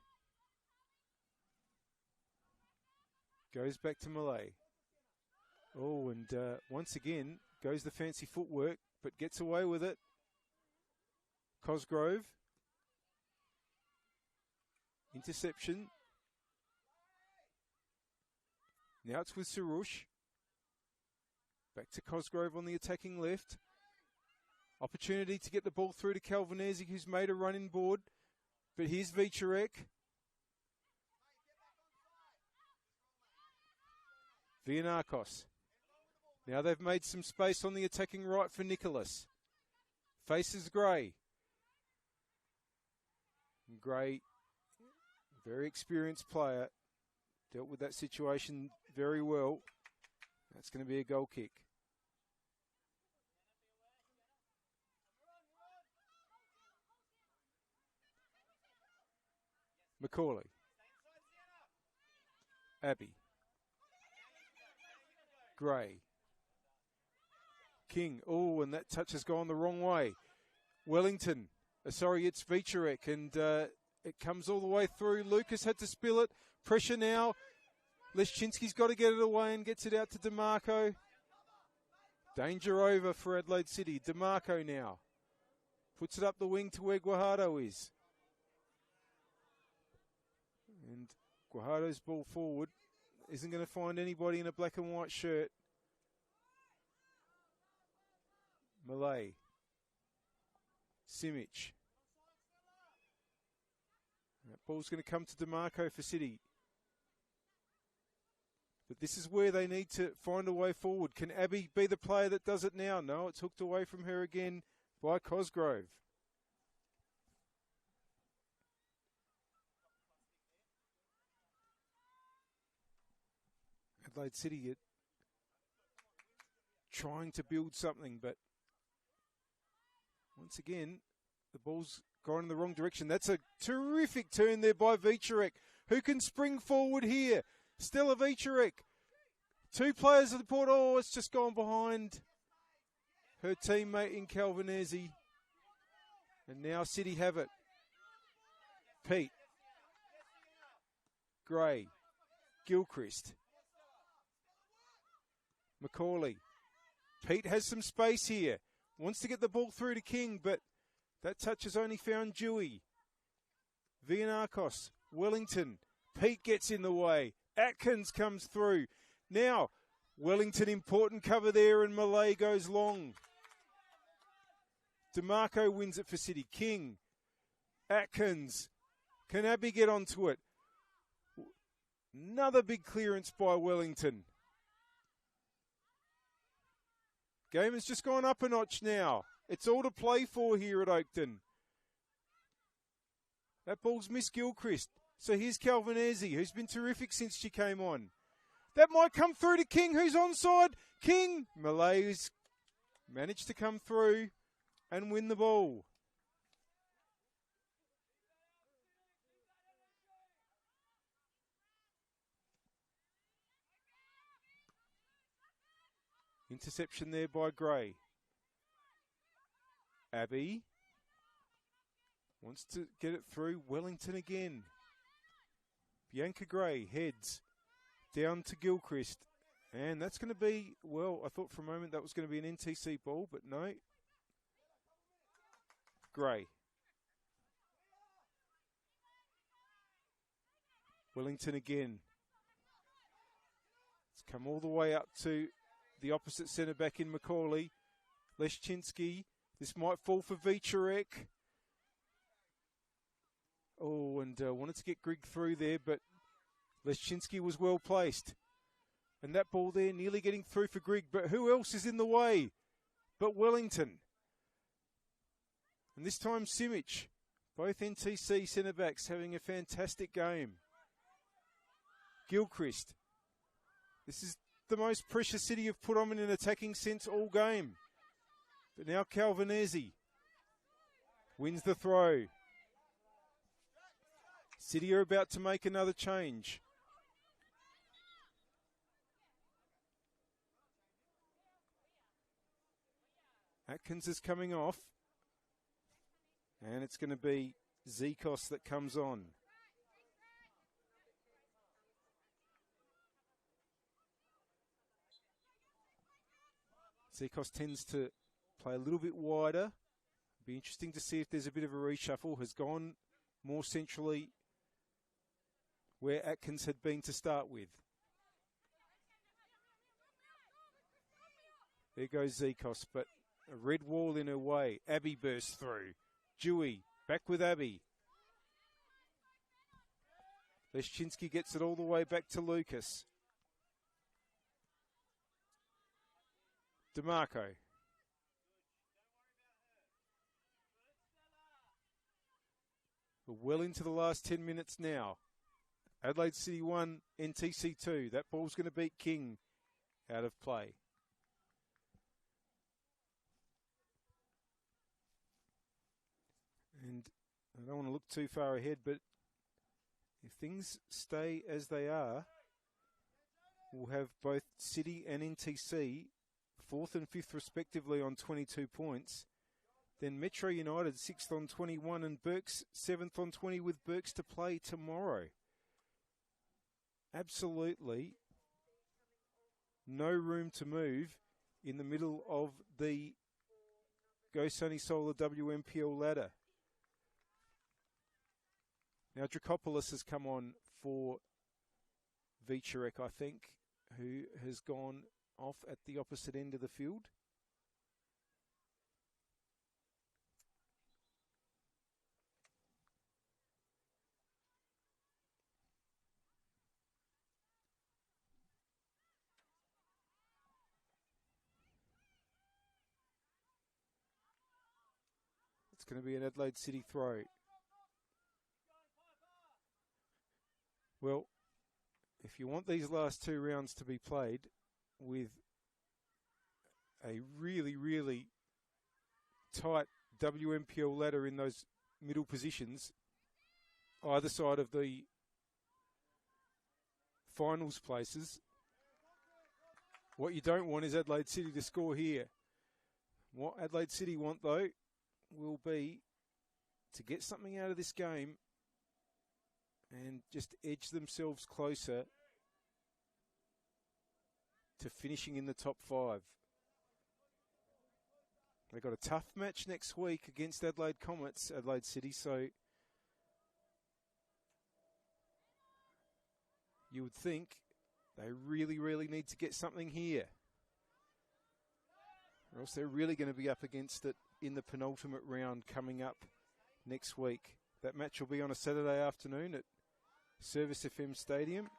Goes back to Malay. Oh, and once again, goes the fancy footwork, but gets away with it. Cosgrove. Interception. Now it's with Sarouche. Back to Cosgrove on the attacking left. Opportunity to get the ball through to Calvinesi, who's made a run in board. But here's Vicarek. Vianakos. Now they've made some space on the attacking right for Nicholas. Faces Gray. And Gray, very experienced player, dealt with that situation very well. That's going to be a goal kick. Macaulay. Abbey. Gray. King. Oh, and that touch has gone the wrong way. Wellington. Sorry, it's Vicherek, and it comes all the way through. Lucas had to spill it. Pressure now. Leszczynski's got to get it away and gets it out to DeMarco. Danger over for Adelaide City. DeMarco now. Puts it up the wing to where Guajardo is. And Guajardo's ball forward isn't going to find anybody in a black and white shirt. Malay. Simic. That ball's going to come to DeMarco for City. But this is where they need to find a way forward. Can Abbey be the player that does it now? No, it's hooked away from her again by Cosgrove. Adelaide City trying to build something, but once again, the ball's gone in the wrong direction. That's a terrific turn there by Vicherek. Who can spring forward here? Stella Vicherek. Two players of the port. Oh, it's just gone behind her teammate in Calvinesi. And now City have it. Pete. Gray. Gilchrist. Macaulay. Pete has some space here. Wants to get the ball through to King, but that touch has only found Dewey. Vianakos. Wellington. Pete gets in the way. Atkins comes through. Now, Wellington, important cover there, and Malay goes long. DeMarco wins it for City. King. Atkins. Can Abbey get onto it? Another big clearance by Wellington. Game has just gone up a notch now. It's all to play for here at Oakton. That ball's missed Gilchrist. So here's Calvinesi, who's been terrific since she came on. That might come through to King, who's onside. King. Malay's managed to come through and win the ball. Interception there by Gray. Abbey wants to get it through. Wellington again. Bianca Gray heads down to Gilchrist. And that's going to be, well, I thought for a moment that was going to be an NTC ball, but no. Gray. Wellington again. It's come all the way up to the opposite centre back in Macaulay. Leszczynski. This might fall for Vicherek. Oh, and wanted to get Grigg through there, but Leszczynski was well placed. And that ball there nearly getting through for Grigg. But who else is in the way but Wellington? And this time Simic. Both NTC centre-backs having a fantastic game. Gilchrist. This is the most pressure City have put on in an attacking sense all game. But now Calvinesi wins the throw. City are about to make another change. Atkins is coming off. And it's going to be Zekos that comes on. Zekos tends to play a little bit wider. Be interesting to see if there's a bit of a reshuffle. Has gone more centrally where Atkins had been to start with. There goes Zekos, but a red wall in her way. Abbey bursts through. Dewey, back with Abbey. Leszczynski gets it all the way back to Lucas. DeMarco. We're well into the last 10 minutes now. Adelaide City 1, NTC 2. That ball's going to beat King out of play. And I don't want to look too far ahead, but if things stay as they are, we'll have both City and NTC 4th and 5th respectively on 22 points. Then Metro United 6th on 21 and Burke's 7th on 20 with Burke's to play tomorrow. Absolutely no room to move in the middle of the Go Sunny Solar WMPL ladder. Now Dracopoulos has come on for Vicherek, I think, who has gone off at the opposite end of the field. It's going to be an Adelaide City throw. Well, if you want these last two rounds to be played with a really, really tight WMPL ladder in those middle positions, either side of the finals places, what you don't want is Adelaide City to score here. What Adelaide City want, though, will be to get something out of this game and just edge themselves closer to finishing in the top 5. They've got a tough match next week against Adelaide Comets, Adelaide City, so you would think they really, really need to get something here, or else they're really going to be up against it in the penultimate round coming up next week. That match will be on a Saturday afternoon at Service FM Stadium.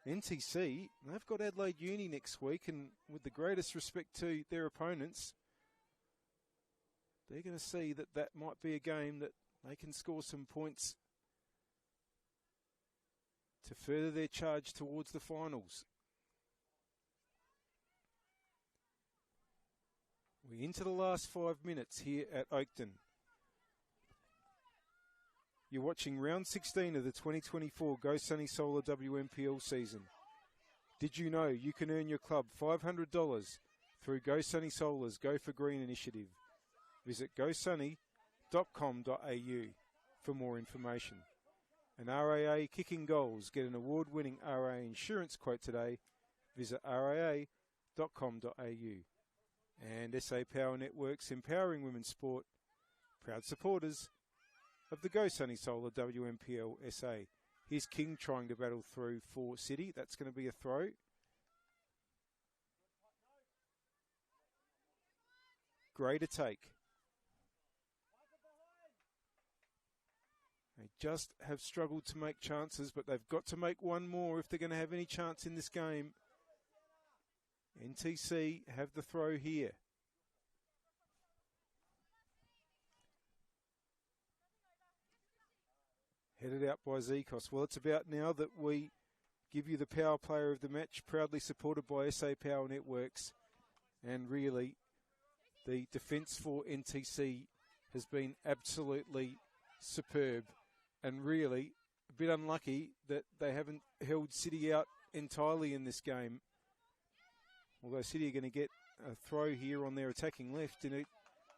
NTC, they've got Adelaide Uni next week, and with the greatest respect to their opponents, they're going to see that that might be a game that they can score some points to further their charge towards the finals. We're into the last 5 minutes here at Oakton. You're watching round 16 of the 2024 Go Sunny Solar WMPL season. Did you know you can earn your club $500 through Go Sunny Solar's Go for Green initiative? Visit gosunny.com.au for more information. And RAA Kicking Goals. Get an award-winning RAA insurance quote today. Visit raa.com.au. And SA Power Networks, empowering women's sport. Proud supporters of the Go Sunny Solar WMPLSA. Here's King trying to battle through for City. That's going to be a throw. Gray to take. They just have struggled to make chances, but they've got to make one more if they're going to have any chance in this game. NTC have the throw here. Headed out by Zekos. Well, it's about now that we give you the power player of the match, proudly supported by SA Power Networks. And really, the defence for NTC has been absolutely superb. And really, a bit unlucky that they haven't held City out entirely in this game. Although City are going to get a throw here on their attacking left in a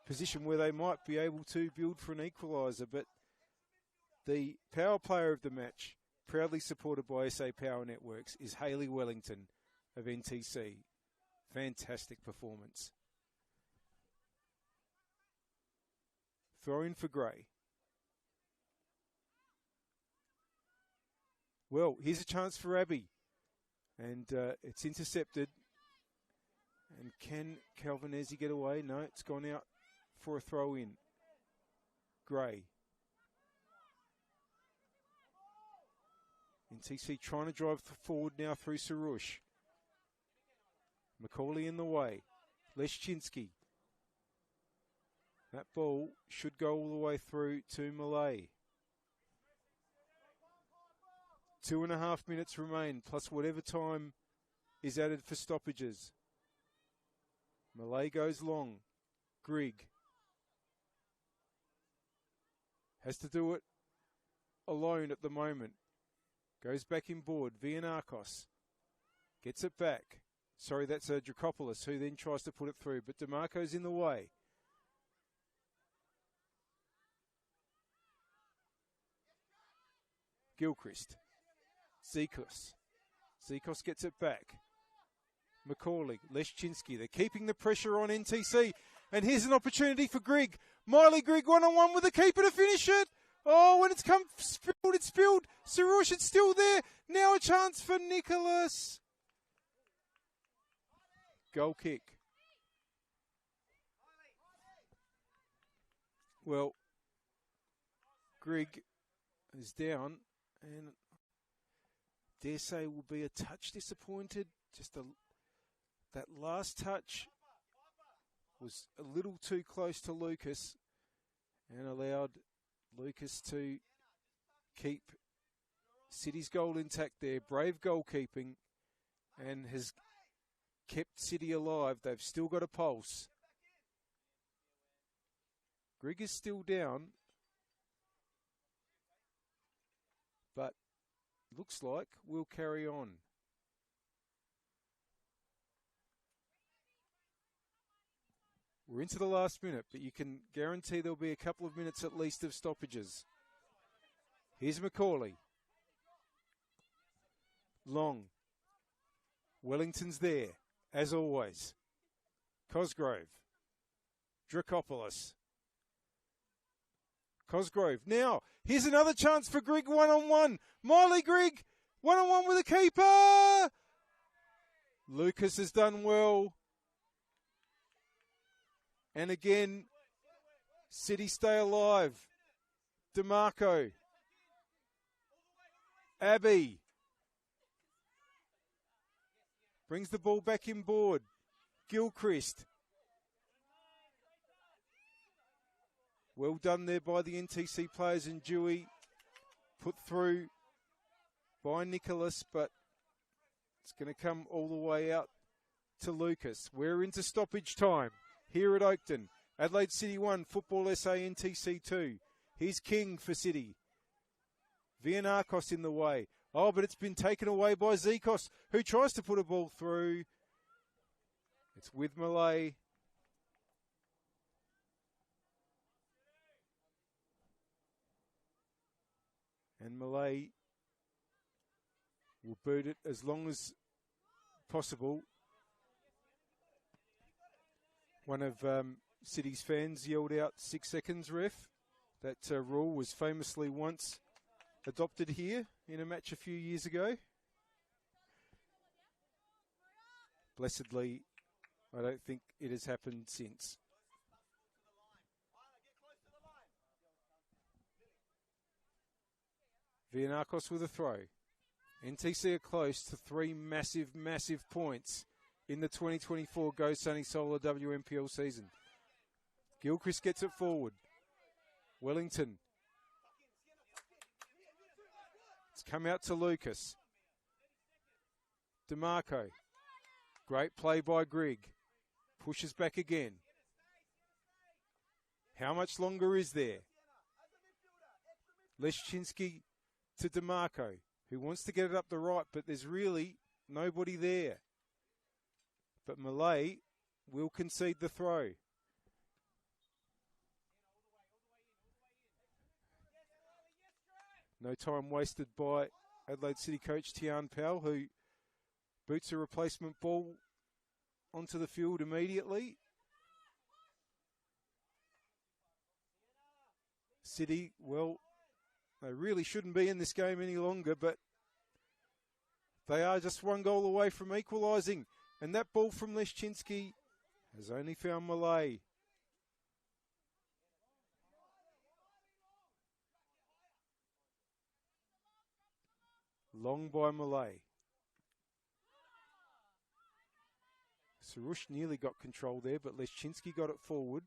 position where they might be able to build for an equaliser. But the power player of the match, proudly supported by SA Power Networks, is Hayley Wellington of NTC. Fantastic performance. Throw in for Gray. Well, here's a chance for Abbey. And it's intercepted. And can Calvinesi get away? No, it's gone out for a throw in. Gray. NTC trying to drive forward now through Sarush. Macaulay in the way. Leszczynski. That ball should go all the way through to Malay. 2.5 minutes remain, plus whatever time is added for stoppages. Malay goes long. Grigg has to do it alone at the moment. Goes back in board. Vianakos gets it back. Sorry, that's Dracopoulos, who then tries to put it through, but DeMarco's in the way. Gilchrist. Zekos. Zekos gets it back. Macaulay, Leszczynski. They're keeping the pressure on NTC. And here's an opportunity for Grigg. Miley Grigg one-on-one with the keeper to finish it. Oh, when it's come spilled, it's spilled. Sarouche, it's still there. Now a chance for Nicholas. Goal kick. Well, Grigg is down and dare say will be a touch disappointed. That last touch was a little too close to Lucas and allowed Lucas to keep City's goal intact there. Brave goalkeeping and has kept City alive. They've still got a pulse. Grigg is still down, but looks like we'll carry on. We're into the last minute, but you can guarantee there'll be a couple of minutes at least of stoppages. Here's Macaulay. Long. Wellington's there, as always. Cosgrove. Dracopoulos. Cosgrove. Now, here's another chance for Grigg one-on-one. Miley Grigg, one-on-one with a keeper. Lucas has done well. And again, City stay alive. DeMarco. Abbey. Brings the ball back in board. Gilchrist. Well done there by the NTC players, and Dewey put through by Nicholas, but it's going to come all the way out to Lucas. We're into stoppage time here at Oakton. Adelaide City 1, Football SA NTC 2. Here's King for City. Vianakos in the way. Oh, but it's been taken away by Zekos, who tries to put a ball through. It's with Malay. And Malay will boot it as long as possible. One of City's fans yelled out 6 seconds, ref. That rule was famously once adopted here in a match a few years ago. Blessedly, I don't think it has happened since. Vianakos with a throw. NTC are close to 3 massive, massive points in the 2024 Go Sunny Solar WMPL season. Gilchrist gets it forward. Wellington. It's come out to Lucas. DeMarco. Great play by Grigg. Pushes back again. How much longer is there? Leszczynski to DeMarco, who wants to get it up the right, but there's really nobody there. But Malay will concede the throw. No time wasted by Adelaide City coach Tian Powell, who boots a replacement ball onto the field immediately. City, well, they really shouldn't be in this game any longer, but they are just 1 goal away from equalising. And that ball from Leszczynski has only found Malay. Long by Malay. Sarouche nearly got control there, but Leszczynski got it forward.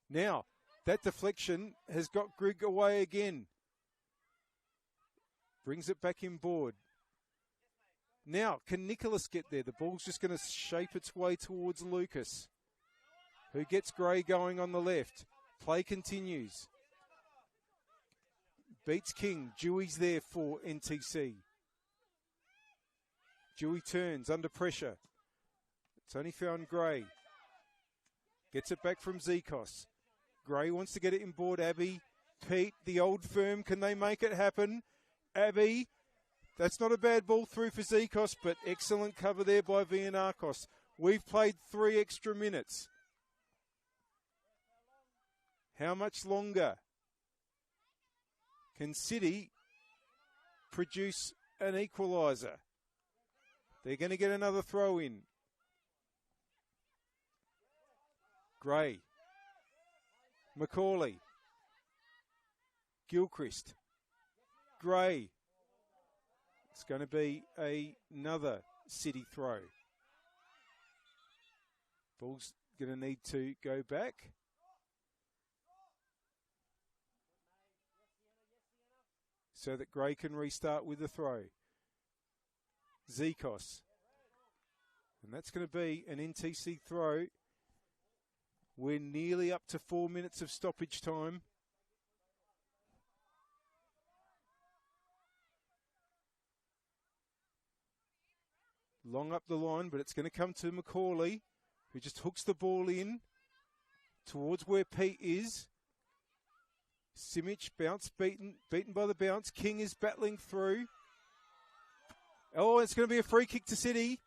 Now, that deflection has got Grigg away again. Brings it back inboard. Now, can Nicholas get there? The ball's just going to shape its way towards Lucas, who gets Gray going on the left. Play continues. Beats King. Dewey's there for NTC. Dewey turns under pressure. It's only found Gray. Gets it back from Zekos. Gray wants to get it inboard. Abby, Pete, the old firm. Can they make it happen? Abby. That's not a bad ball through for Zekos, but excellent cover there by Vianakos. We've played 3 extra minutes. How much longer can City produce an equaliser? They're going to get another throw in. Gray. Macaulay. Gilchrist. Gray. It's going to be another City throw. Ball's going to need to go back. So that Gray can restart with the throw. Zekos. And that's going to be an NTC throw. We're nearly up to 4 minutes of stoppage time. Long up the line, but it's going to come to Macaulay, who just hooks the ball in towards where Pete is. Simic bounce beaten by the bounce. King is battling through. Oh, it's going to be a free kick to City.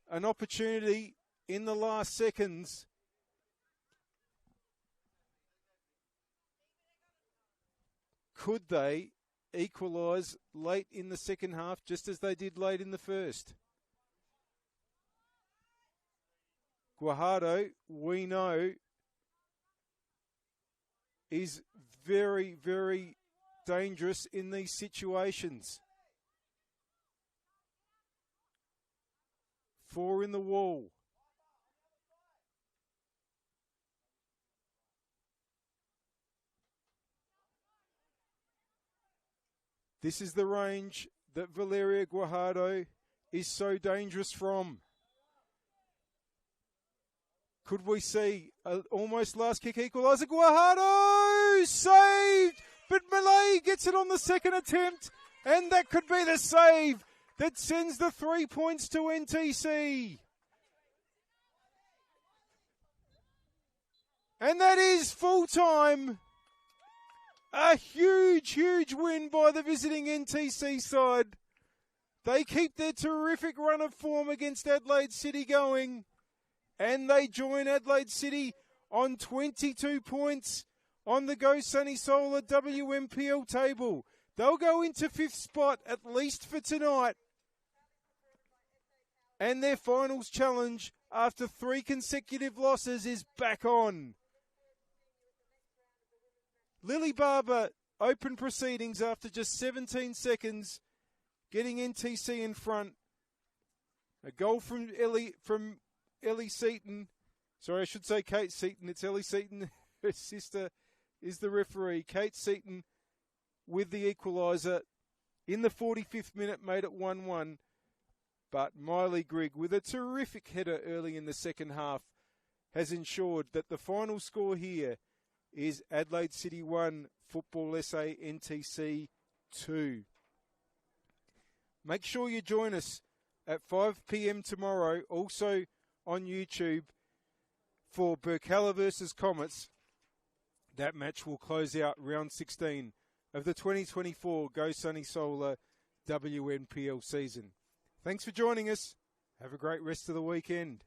An opportunity in the last seconds. Could they equalise late in the second half, just as they did late in the first? Guajardo, we know, is very, very dangerous in these situations. 4 in the wall. This is the range that Valeria Guajardo is so dangerous from. Could we see an almost last kick equaliser? Guajardo saved, but Malay gets it on the second attempt, and that could be the save that sends the 3 points to NTC. And that is full time. A huge, huge win by the visiting NTC side. They keep their terrific run of form against Adelaide City going. And they join Adelaide City on 22 points on the Go Sunny Solar WMPL table. They'll go into 5th spot at least for tonight. And their finals challenge after 3 consecutive losses is back on. Lily Barber open proceedings after just 17 seconds, getting NTC in front. A goal from Ellie Seaton. Sorry, I should say Kate Seaton. It's Ellie Seaton. Her sister is the referee. Kate Seaton with the equaliser in the 45th minute, made it 1-1. But Miley Grigg, with a terrific header early in the second half, has ensured that the final score here is Adelaide City 1, Football SA NTC 2. Make sure you join us at 5 p.m. tomorrow, also on YouTube, for Burkalla versus Comets. That match will close out round 16 of the 2024 Go Sunny Solar WNPL season. Thanks for joining us. Have a great rest of the weekend.